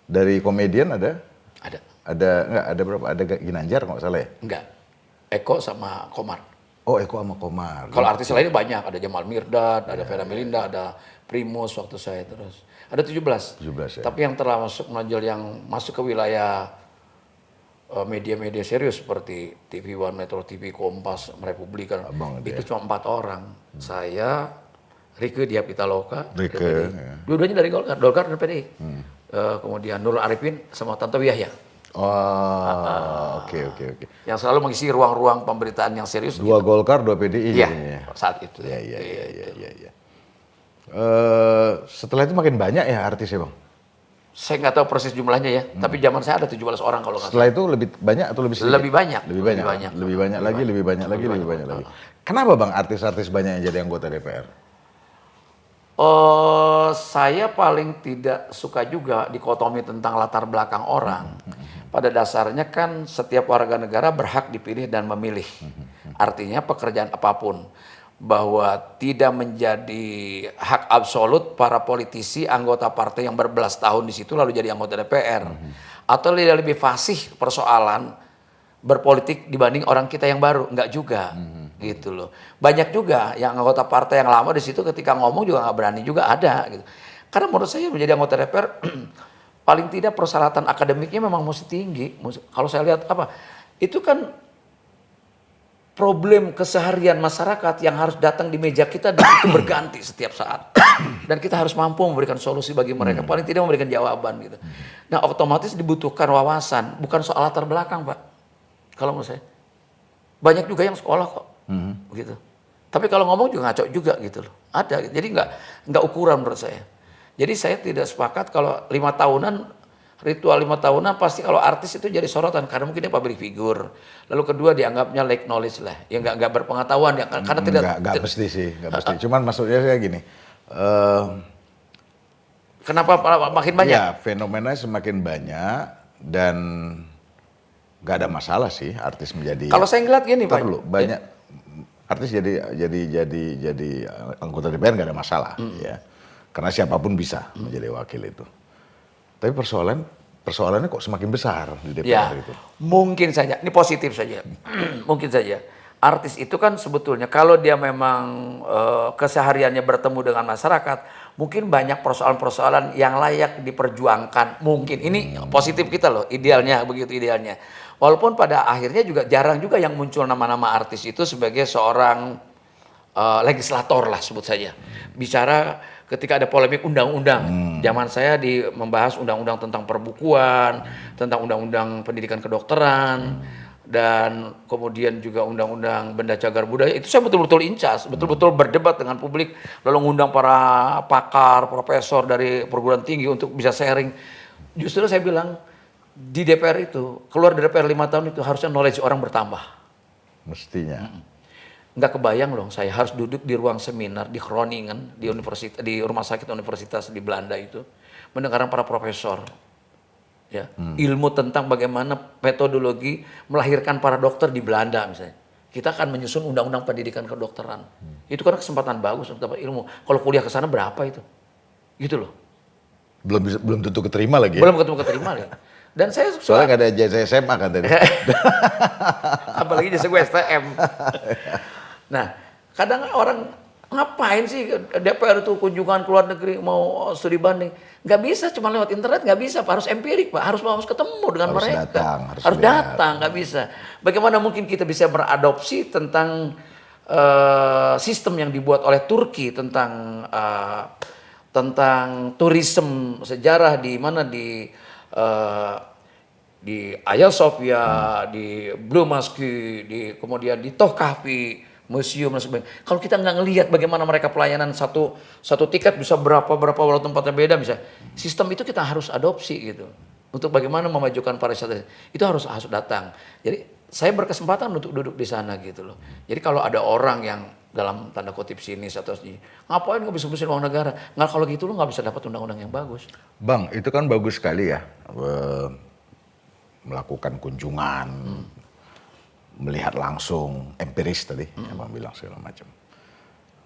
Dari komedian ada? Ada. Ada berapa? Ada Ginanjar nggak salah ya? Enggak. Eko sama Komar. Oh Eko sama Komar. Kalau artis lainnya banyak. Ada Jamal Mirdad, ada Vera Melinda, ada Primus waktu saya terus. Ada 17. 17 ya. Tapi yang telah masuk menonjol yang masuk ke wilayah media-media serius seperti TV One, Metro TV, Kompas, Republikan. Abang ada Itu ya? cuma 4 orang. Saya, Rike Diah Pitaloka, Rike, dari PDI. ya. Dua-duanya dari Golkar dan PDI. Kemudian Nurul Arifin sama Tantowi Yahya. Oke. Yang selalu mengisi ruang-ruang pemberitaan yang serius. Dua Golkar, dua PDI Iya, jadinya. saat itu. Iya. Setelah itu makin banyak ya artisnya bang? Saya nggak tahu persis jumlahnya ya, tapi zaman saya ada 17 orang kalau nggak salah. Setelah itu lebih banyak atau lebih sedikit? Lebih banyak. Lebih banyak lagi. Kenapa bang artis-artis banyak yang jadi anggota DPR? Saya paling tidak suka juga dikotomi tentang latar belakang orang. Pada dasarnya kan setiap warga negara berhak dipilih dan memilih. Artinya pekerjaan apapun. Bahwa tidak menjadi hak absolut para politisi anggota partai yang berbelas tahun di situ lalu jadi anggota DPR. Atau dia lebih fasih persoalan berpolitik dibanding orang kita yang baru. Enggak juga. Gitu loh. Banyak juga yang anggota partai yang lama di situ ketika ngomong juga nggak berani juga ada gitu. Karena menurut saya menjadi anggota DPR paling tidak persyaratan akademiknya memang mesti tinggi. Kalau saya lihat apa? Itu kan problem keseharian masyarakat yang harus datang di meja kita dan itu berganti setiap saat. Dan kita harus mampu memberikan solusi bagi mereka, paling tidak memberikan jawaban gitu. Nah, otomatis dibutuhkan wawasan, bukan soal latar belakang, Pak. Kalau menurut saya. Banyak juga yang sekolah kok. Gitu. Tapi kalau ngomong juga ngaco juga gitu loh. Ada. Jadi nggak ukuran menurut saya. Jadi saya tidak sepakat kalau 5 tahunan ritual 5 tahunan pasti kalau artis itu jadi sorotan karena mungkin dia public figure. Lalu kedua dianggapnya lack knowledge lah. Ya nggak berpengetahuan ya karena tidak Nggak mesti sih, nggak mesti. Cuman maksudnya saya gini. Kenapa makin banyak? Ya, fenomena semakin banyak dan nggak ada masalah sih artis menjadi. Kalau saya ngeliat gini, Pak. Dulu banyak artis jadi anggota DPR nggak ada masalah, ya. Karena siapapun bisa menjadi wakil itu. Tapi persoalannya kok semakin besar di DPR itu. Mungkin saja, ini positif saja. Mungkin saja. Artis itu kan sebetulnya kalau dia memang kesehariannya bertemu dengan masyarakat, mungkin banyak persoalan-persoalan yang layak diperjuangkan. Mungkin ini positif kita loh, idealnya begitu idealnya. Walaupun pada akhirnya juga jarang juga yang muncul nama-nama artis itu sebagai seorang legislator lah sebut saja. Bicara ketika ada polemik undang-undang. Zaman saya membahas undang-undang tentang perbukuan, tentang undang-undang pendidikan kedokteran, dan kemudian juga undang-undang benda cagar budaya. Itu saya betul-betul incas, betul-betul berdebat dengan publik, lalu ngundang para pakar, profesor dari perguruan tinggi untuk bisa sharing. Justru saya bilang, di DPR itu, keluar dari DPR 5 tahun itu harusnya knowledge orang bertambah. Mestinya. Nggak kebayang loh, saya harus duduk di ruang seminar di Groningen, di rumah sakit universitas di Belanda itu, mendengarkan para profesor. Ya, ilmu tentang bagaimana metodologi melahirkan para dokter di Belanda misalnya. Kita akan menyusun undang-undang pendidikan kedokteran. Itu kan kesempatan bagus untuk dapat ilmu. Kalau kuliah ke sana berapa itu? Gitu loh. Belum tentu keterima lagi ya. Belum ketemu keterima nih. Dan saya Soalnya nggak ada jasa SMA kan tadi. apalagi jasa gue STM. Nah, kadang orang ngapain sih DPR itu kunjungan ke luar negeri mau studi banding? Nggak bisa cuma lewat internet, nggak bisa Pak, harus empirik Pak, harus ketemu dengan Harus mereka. datang, harus lihat. datang, nggak bisa. Bagaimana mungkin kita bisa beradopsi tentang sistem yang dibuat oleh Turki tentang turisme sejarah di mana di Hagia Sophia, di Blue Mosque, kemudian di Tohkapi, museum dan sebagainya. Kalau kita nggak ngelihat bagaimana mereka pelayanan satu tiket bisa berapa walau tempatnya beda bisa. Sistem itu kita harus adopsi gitu. Untuk bagaimana memajukan pariwisata itu harus datang. Jadi saya berkesempatan untuk duduk di sana gitu loh. Jadi kalau ada orang yang dalam tanda kutip sinis atau ngapain nggak bisa berusaha uang negara? Nggak, kalau gitu lo nggak bisa dapat undang-undang yang bagus. Bang, itu kan bagus sekali ya. Melakukan kunjungan, melihat langsung, empiris tadi, Abang bilang segala macam.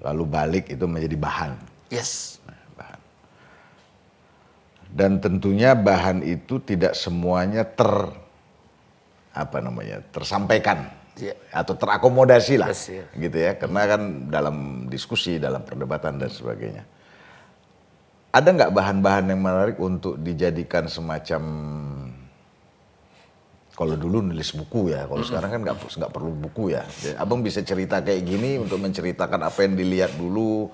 Lalu balik itu menjadi bahan. Yes. Bahan. Dan tentunya bahan itu tidak semuanya tersampaikan Iya. atau terakomodasi lah, Yes, iya. gitu ya. Karena kan dalam diskusi, dalam perdebatan dan sebagainya. Ada nggak bahan-bahan yang menarik untuk dijadikan semacam, kalau dulu nulis buku ya, kalau sekarang kan nggak perlu buku ya. Jadi, Abang bisa cerita kayak gini untuk menceritakan apa yang dilihat dulu,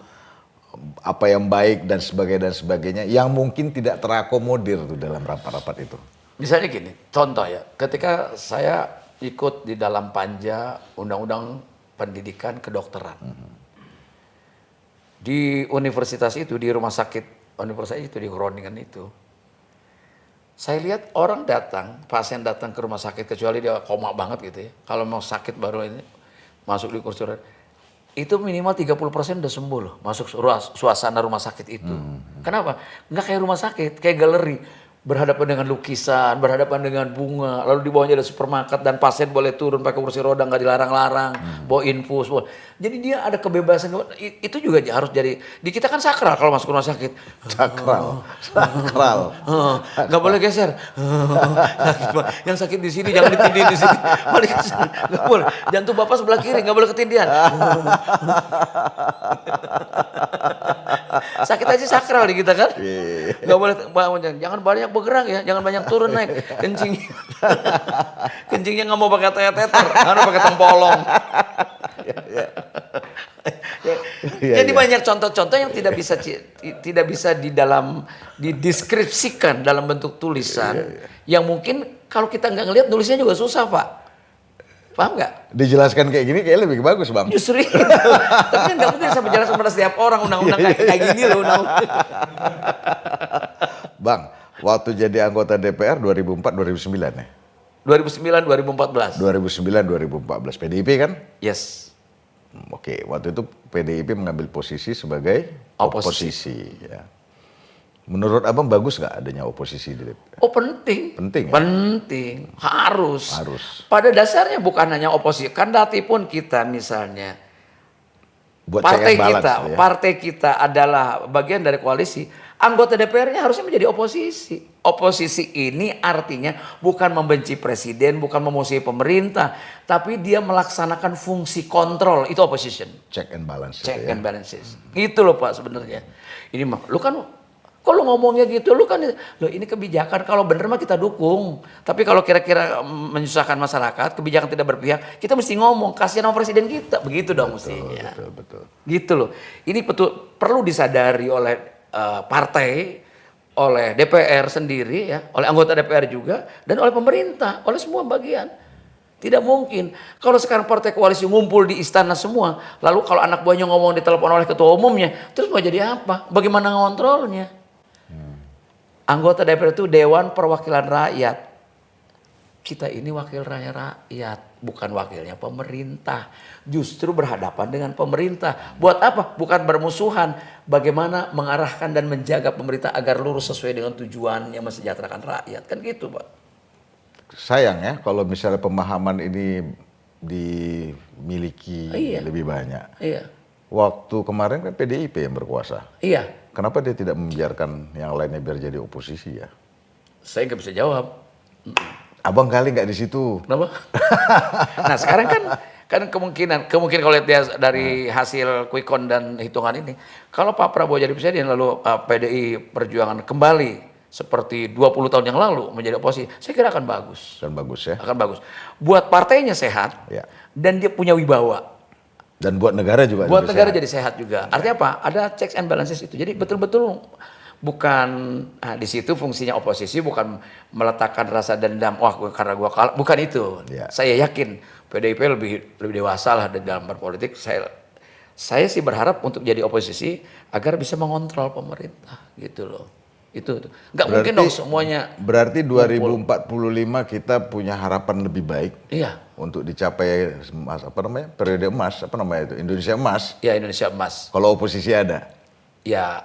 apa yang baik dan sebagainya, yang mungkin tidak terakomodir tuh dalam rapat-rapat itu. Misalnya gini, contoh ya, ketika saya ikut di dalam panja Undang-Undang Pendidikan Kedokteran. Di universitas itu, di rumah sakit universitas itu, di Groningen itu, saya lihat orang datang, pasien datang ke rumah sakit, kecuali dia koma banget gitu ya. Kalau mau sakit baru ini masuk di kursi roda, itu minimal 30% udah sembuh loh, masuk suasana rumah sakit itu. Kenapa? Nggak kayak rumah sakit, kayak galeri. Berhadapan dengan lukisan, berhadapan dengan bunga, lalu di bawahnya ada supermarket dan pasien boleh turun pakai kursi roda, nggak dilarang-larang, bawa infus. Jadi dia ada kebebasan, itu juga harus jadi, di kita kan sakral kalau masuk rumah sakit. Sakral. Nggak boleh geser. Yang sakit di sini jangan ditindihin di sini. Balik ke sana. Nggak boleh. Jantung bapak sebelah kiri, nggak boleh ketindihan. Sakit aja sakral di kita kan. Nggak boleh, jangan banyak bergerak ya, jangan banyak turun naik. Kencingnya nggak mau pakai teter, nggak mau pakai tempolong. Jadi banyak contoh-contoh yang tidak bisa dideskripsikan dalam bentuk tulisan, yang mungkin kalau kita nggak ngelihat nulisnya juga susah Pak. Paham nggak? Dijelaskan kayak gini kayaknya lebih bagus Bang. Justru itu. Tapi kan nggak mungkin bisa menjelaskan pada setiap orang undang-undang kayak gini loh. Bang, waktu jadi anggota DPR 2004-2009 ya? 2009-2014. 2009-2014 PDIP kan? Yes. Oke, waktu itu PDIP mengambil posisi sebagai oposisi. Ya. Menurut Abang bagus nggak adanya oposisi di DPR? Oh penting. Penting ya? Penting. Harus. Pada dasarnya bukan hanya oposisi. Kendati pun kita misalnya buat check and balance, ya? Partai kita adalah bagian dari koalisi. Anggota DPR-nya harusnya menjadi oposisi. Oposisi ini artinya bukan membenci presiden, bukan memusuhi pemerintah, tapi dia melaksanakan fungsi kontrol. Itu opposition. Check and balance. Check and balances. Itu loh Pak sebenarnya. Ini mah, lu kan kalau ngomongnya gitu, lu kan, loh ini kebijakan kalau bener mah kita dukung. Tapi kalau kira-kira menyusahkan masyarakat, kebijakan tidak berpihak, kita mesti ngomong, kasihan sama presiden kita. Begitu dong mestinya. Betul. Gitu loh. Ini perlu disadari oleh partai, oleh DPR sendiri, ya, oleh anggota DPR juga, dan oleh pemerintah, oleh semua bagian. Tidak mungkin. Kalau sekarang partai koalisi ngumpul di istana semua, lalu kalau anak buahnya ngomong ditelepon oleh ketua umumnya, terus mau jadi apa? Bagaimana ngontrolnya? Anggota DPR itu Dewan Perwakilan Rakyat. Kita ini wakil rakyat, bukan wakilnya pemerintah. Justru berhadapan dengan pemerintah. Buat apa? Bukan bermusuhan. Bagaimana mengarahkan dan menjaga pemerintah agar lurus sesuai dengan tujuan yang mensejahterakan rakyat. Kan gitu Pak. Sayang ya kalau misalnya pemahaman ini dimiliki lebih banyak. Iya. waktu kemarin kan PDIP yang berkuasa. Iya, Kenapa dia tidak membiarkan yang lainnya biar jadi oposisi ya? saya nggak bisa jawab. Abang kali nggak di situ. Kenapa? Nah sekarang kan kemungkinan kalau lihat dia dari hasil quick count dan hitungan ini, kalau Pak Prabowo jadi presiden lalu PDI Perjuangan kembali seperti 20 tahun yang lalu menjadi oposisi, saya kira akan bagus. Kan bagus ya. Akan bagus. Buat partainya sehat Ya. dan dia punya wibawa. Dan buat negara juga. Buat lebih negara sehat. jadi sehat juga. Artinya apa? Ada checks and balances itu. Jadi betul-betul bukan di situ fungsinya oposisi bukan meletakkan rasa dendam. Wah, karena gua kalah. Bukan itu. Ya. Saya yakin PDIP lebih dewasa lah dalam berpolitik. Saya sih berharap untuk jadi oposisi agar bisa mengontrol pemerintah gitu loh. Itu. Nggak mungkin dong semuanya. Berarti 2045 kita punya harapan lebih baik Iya. untuk dicapai periode emas, Indonesia emas. Ya Indonesia emas. Kalau oposisi ada. Ya,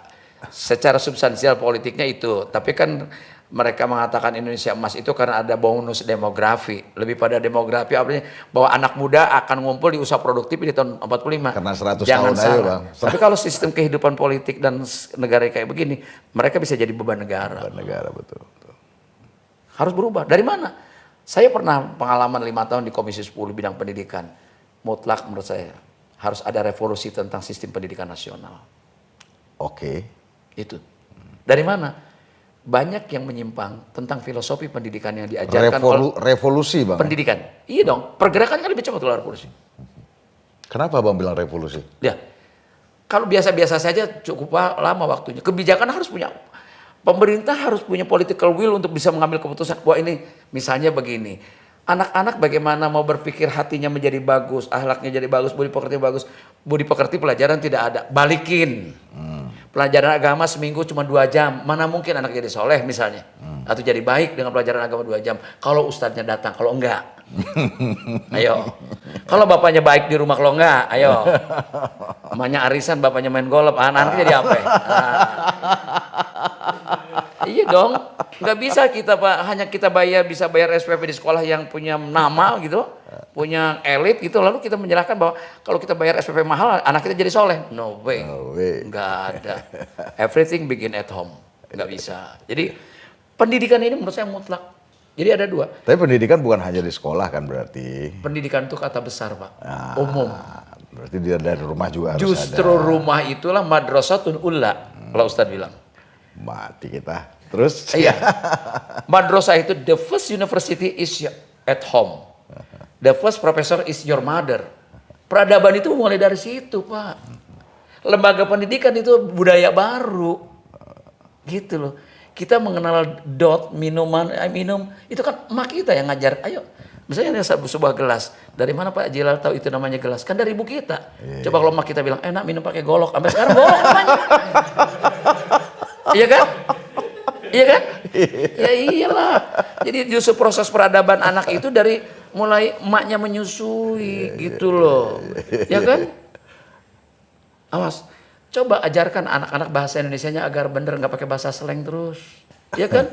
secara substansial politiknya itu. Tapi kan mereka mengatakan Indonesia emas itu karena ada bonus demografi. Lebih pada demografi artinya bahwa anak muda akan ngumpul di usaha produktif di tahun 45. Karena 100 Jangan tahun aja, salah. Bang. Tapi kalau sistem kehidupan politik dan negara kayak begini, mereka bisa jadi beban negara. Buat negara betul. Harus berubah. Dari mana? Saya pernah pengalaman 5 tahun di Komisi 10 bidang pendidikan. Mutlak menurut saya harus ada revolusi tentang sistem pendidikan nasional. Oke. Itu. Dari mana? Banyak yang menyimpang tentang filosofi pendidikan yang diajarkan oleh Revolusi, Bang. pendidikan. Iya dong, pergerakannya lebih cepat kalau revolusi. Kenapa Bang bilang revolusi? Ya, kalau biasa-biasa saja cukup lama waktunya. Kebijakan harus punya, pemerintah harus punya political will untuk bisa mengambil keputusan. Wah ini misalnya begini, anak-anak bagaimana mau berpikir hatinya menjadi bagus, akhlaknya jadi bagus, budi pekerti pelajaran tidak ada, balikin. Pelajaran agama seminggu cuma 2 jam, mana mungkin anak jadi soleh misalnya. Atau jadi baik dengan pelajaran agama 2 jam. Kalau ustadznya datang, kalau enggak. Ayo. Kalau bapaknya baik di rumah, kalau enggak, ayo. Emaknya arisan, bapaknya main golf, anak-anaknya jadi apa? Iya dong, nggak bisa kita Pak, hanya kita bisa bayar SPP di sekolah yang punya nama gitu, punya elit gitu, lalu kita menyerahkan bahwa kalau kita bayar SPP mahal, anak kita jadi soleh. No way, nggak ada. Everything begin at home, nggak bisa. Jadi pendidikan ini menurut saya mutlak. Jadi ada 2. Tapi pendidikan bukan hanya di sekolah kan berarti. Pendidikan itu kata besar Pak, umum. Berarti dia dari rumah juga harus Justru ada. rumah itulah madrasatun ula, kalau Ustadz bilang. Mati kita. Terus? Iya. Madrasah itu the first university is at home. The first professor is your mother. Peradaban itu mulai dari situ, Pak. Lembaga pendidikan itu budaya baru. Gitu loh. Kita mengenal minuman, minum. Itu kan emak kita yang ngajar. Ayo. Misalnya ada sebuah gelas. Dari mana Pak Jilal tahu itu namanya gelas? Kan dari ibu kita. Coba kalau emak kita bilang, enak minum pakai golok. Sampai sekarang golok namanya. Iya kan? Iya kan? Ya iyalah. Jadi justru proses peradaban anak itu dari mulai emaknya menyusui gitu loh. Ya kan? Awas. Coba ajarkan anak-anak bahasa Indonesianya agar bener nggak pakai bahasa slang terus. Ya kan?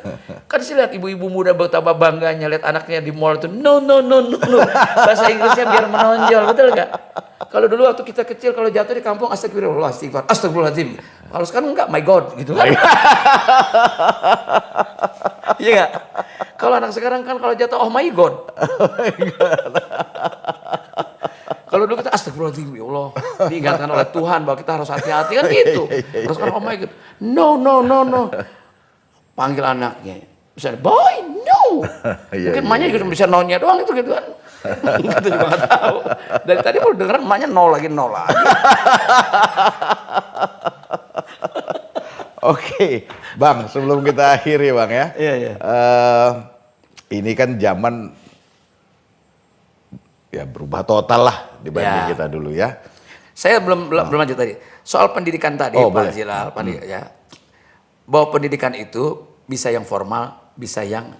Kan sih lihat ibu-ibu muda betapa bangganya lihat anaknya di mall itu no. Bahasa Inggrisnya biar menonjol, betul nggak? Kalau dulu waktu kita kecil kalau jatuh di kampung astagfirullahaladzim. Kalau sekarang enggak, my God gitu kan. Iya nggak? Kalau anak sekarang kan kalau jatuh oh my God. Kalau dulu kita astagfirullahaladzim ya Allah. Diingatkan oleh Tuhan bahwa kita harus hati-hati kan gitu. Terus kan oh my God. No. Panggil anaknya. Misalnya, boy, no. Mungkin emaknya juga bisa no-nya doang itu gitu kan. Kita juga nggak tahu. Dari tadi baru dengeran emaknya no lagi. Oke, Bang, sebelum kita akhiri Bang ya. Iya. Ini kan zaman ya berubah total lah dibanding Ya. kita dulu ya. Saya belum lanjut tadi. Soal pendidikan tadi Oh, Pak boleh. Zilal, ya. Bahwa pendidikan itu bisa yang formal, bisa yang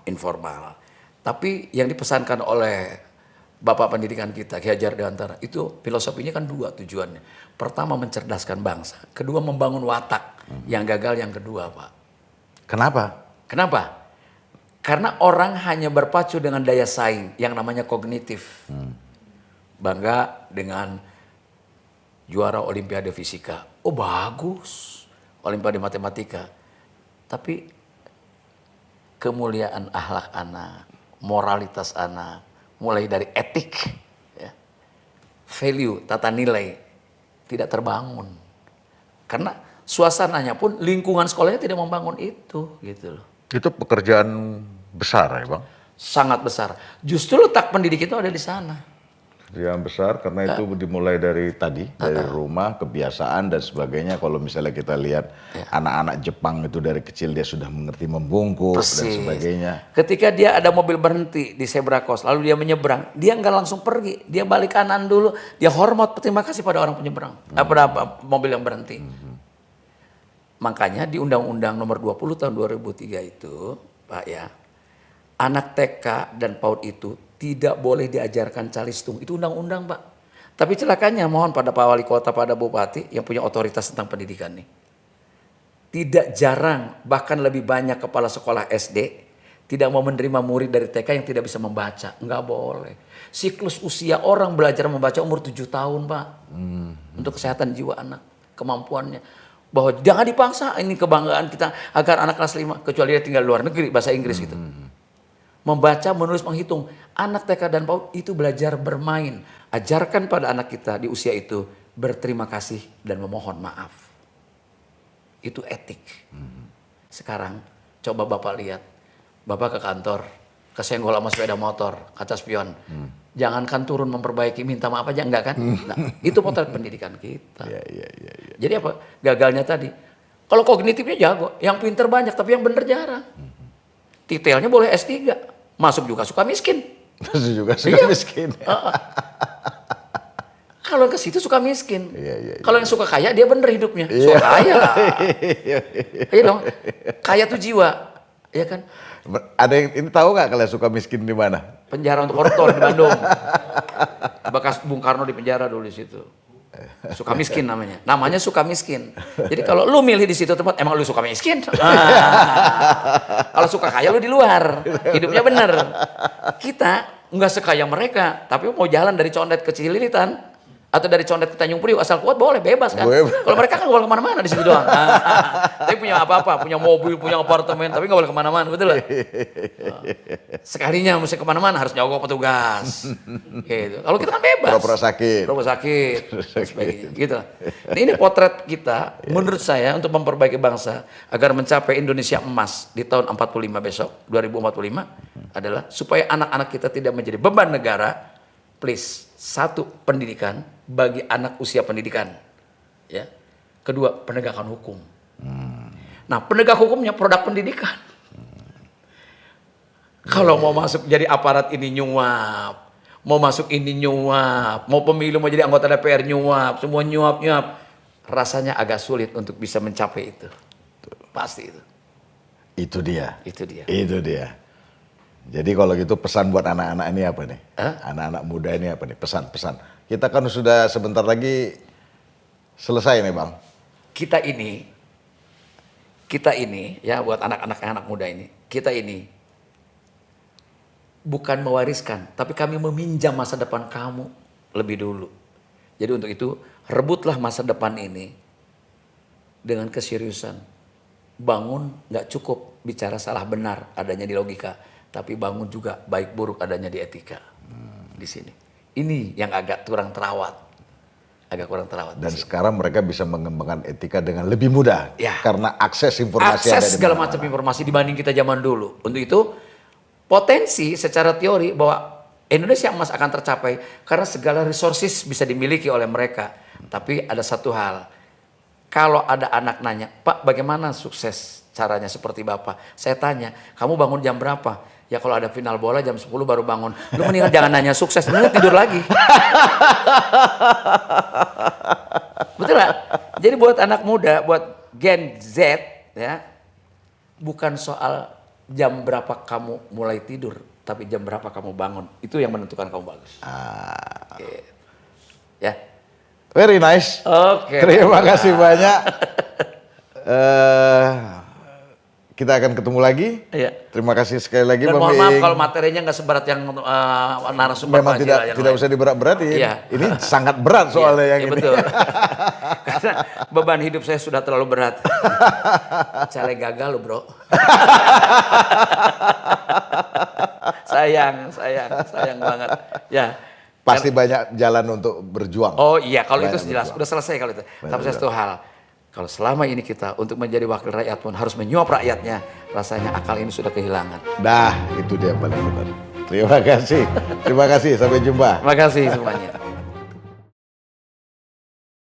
informal. Tapi yang dipesankan oleh Bapak pendidikan kita, Ki Hajar Dewantara, itu filosofinya kan 2 tujuannya. Pertama mencerdaskan bangsa, kedua membangun watak. Yang gagal yang kedua, Pak. Kenapa? Karena orang hanya berpacu dengan daya saing yang namanya kognitif. Bangga dengan juara Olimpiade Fisika. Oh bagus, Olimpiade Matematika. Tapi kemuliaan akhlak anak, moralitas anak, mulai dari etik, ya, value, tata nilai, tidak terbangun. Karena suasananya pun, lingkungan sekolahnya tidak membangun itu, gitu loh. Itu pekerjaan besar ya Bang? Sangat besar. Justru letak pendidik itu ada di sana. Pekerjaan besar karena itu dimulai dari tadi, dari rumah, kebiasaan dan sebagainya. Kalau misalnya kita lihat anak-anak Jepang itu dari kecil dia sudah mengerti membungkuk dan sebagainya. Ketika dia ada mobil berhenti di zebra cross, lalu dia menyeberang, dia nggak langsung pergi, dia balik kanan dulu, dia hormat, berterima kasih pada orang penyeberang, pada mobil yang berhenti. Makanya di Undang-Undang Nomor 20 Tahun 2003 itu, Pak ya, anak TK dan PAUD itu tidak boleh diajarkan calistung. Itu undang-undang, Pak. Tapi celakanya mohon pada Pak Wali Kota, pada Bupati yang punya otoritas tentang pendidikan nih. Tidak jarang, bahkan lebih banyak kepala sekolah SD tidak mau menerima murid dari TK yang tidak bisa membaca. Enggak boleh. Siklus usia orang belajar membaca umur 7 tahun, Pak. Untuk kesehatan jiwa anak, kemampuannya. Bahwa jangan dipaksa, ini kebanggaan kita agar anak kelas 5, kecuali dia tinggal di luar negeri, bahasa Inggris gitu. Membaca, menulis, menghitung. Anak TK dan PAUD itu belajar bermain. Ajarkan pada anak kita di usia itu berterima kasih dan memohon maaf. Itu etik. Sekarang coba Bapak lihat. Bapak ke kantor, kesenggol sama sepeda motor, kaca spion. Jangankan turun memperbaiki, minta maaf aja, enggak kan? Nah, itu potret pendidikan kita. Jadi apa? Gagalnya tadi. Kalau kognitifnya jago, yang pinter banyak tapi yang bener jarang. Detailnya boleh S3. Masuk juga suka miskin. Masuk juga suka miskin. Kalau ke situ suka miskin. Kalau yang suka kaya dia bener hidupnya. Suka kaya. Iya dong. Kaya tuh jiwa, ya kan? Ada yang ini tahu nggak kalau suka miskin di mana? Penjara untuk koruptor di Bandung. Bekas Bung Karno di penjara dulu di situ. Suka miskin namanya. Namanya suka miskin. Jadi kalau lu milih di situ tempat, emang lu suka miskin? Kalau suka kaya lu di luar. Hidupnya bener. Kita nggak sekaya mereka, tapi mau jalan dari Condet ke Cililitan atau dari Condet ke Tanjung Priok asal kuat boleh, bebas kan? Kalau mereka kan nggak boleh kemana-mana di situ doang. Tapi punya apa-apa, punya mobil, punya apartemen, tapi nggak boleh kemana-mana, betul lah. Sekalinya mesti kemana-mana harus nyogok petugas. Gitu. Kalau kita kan bebas. Pura-pura sakit. Pura-pura sakit. Dan sebagainya. Gitu. Nah, ini potret kita menurut saya untuk memperbaiki bangsa agar mencapai Indonesia emas di tahun 45 besok, 2045 adalah supaya anak-anak kita tidak menjadi beban negara. Please, satu, pendidikan bagi anak usia pendidikan. Ya. Kedua, penegakan hukum. Nah, penegak hukumnya produk pendidikan. Kalau mau masuk jadi aparat ini nyuap, mau masuk ini nyuap, mau pemilu mau jadi anggota DPR nyuap, semua nyuap-nyuap. Rasanya agak sulit untuk bisa mencapai itu. Pasti itu. Itu dia. Itu dia. Itu dia. Jadi kalau gitu pesan buat anak-anak ini apa nih? Anak-anak muda ini apa nih? Pesan-pesan. Kita kan sudah sebentar lagi selesai nih Bang. Kita ini ya buat anak muda ini, kita ini bukan mewariskan, tapi kami meminjam masa depan kamu lebih dulu. Jadi untuk itu rebutlah masa depan ini dengan keseriusan. Bangun nggak cukup bicara salah benar adanya di logika, tapi bangun juga baik buruk adanya di etika. Di sini. Ini yang agak kurang terawat. Dan sekarang mereka bisa mengembangkan etika dengan lebih mudah. Ya. Karena akses informasi ada di segala mana-mana. macam informasi dibanding kita zaman dulu. Untuk itu potensi secara teori bahwa Indonesia emas akan tercapai karena segala resources bisa dimiliki oleh mereka. Tapi ada satu hal. Kalau ada anak nanya, Pak bagaimana sukses caranya seperti Bapak? Saya tanya, kamu bangun jam berapa? Ya kalau ada final bola jam 10 baru bangun. Lu mendingan jangan nanya sukses, lu tidur lagi. Betul gak? Jadi buat anak muda, buat Gen Z ya, bukan soal jam berapa kamu mulai tidur, tapi jam berapa kamu bangun. Itu yang menentukan kamu bagus. Gitu. Ya. Very nice. Oke. Terima kasih banyak. kita akan ketemu lagi. Iya. Terima kasih sekali lagi Dan Bang mohon maaf Bing. kalau materinya nggak seberat yang narasumber Memang Fajira yang tidak lain. usah diberat-beratin. Iya. Ini sangat berat soalnya Iya, yang iya, ini. betul. Karena beban hidup saya sudah terlalu berat. Caleg gagal loh bro. sayang banget. Ya. Pasti banyak jalan untuk berjuang. Oh iya, kalau itu Banyak jelas, berjuang. udah selesai kalau itu. Tapi satu hal, kalau selama ini kita untuk menjadi wakil rakyat pun harus menyuap rakyatnya, rasanya akal ini sudah kehilangan. Dah, itu dia paling benar. Terima kasih. Terima kasih. Sampai jumpa. Terima kasih semuanya.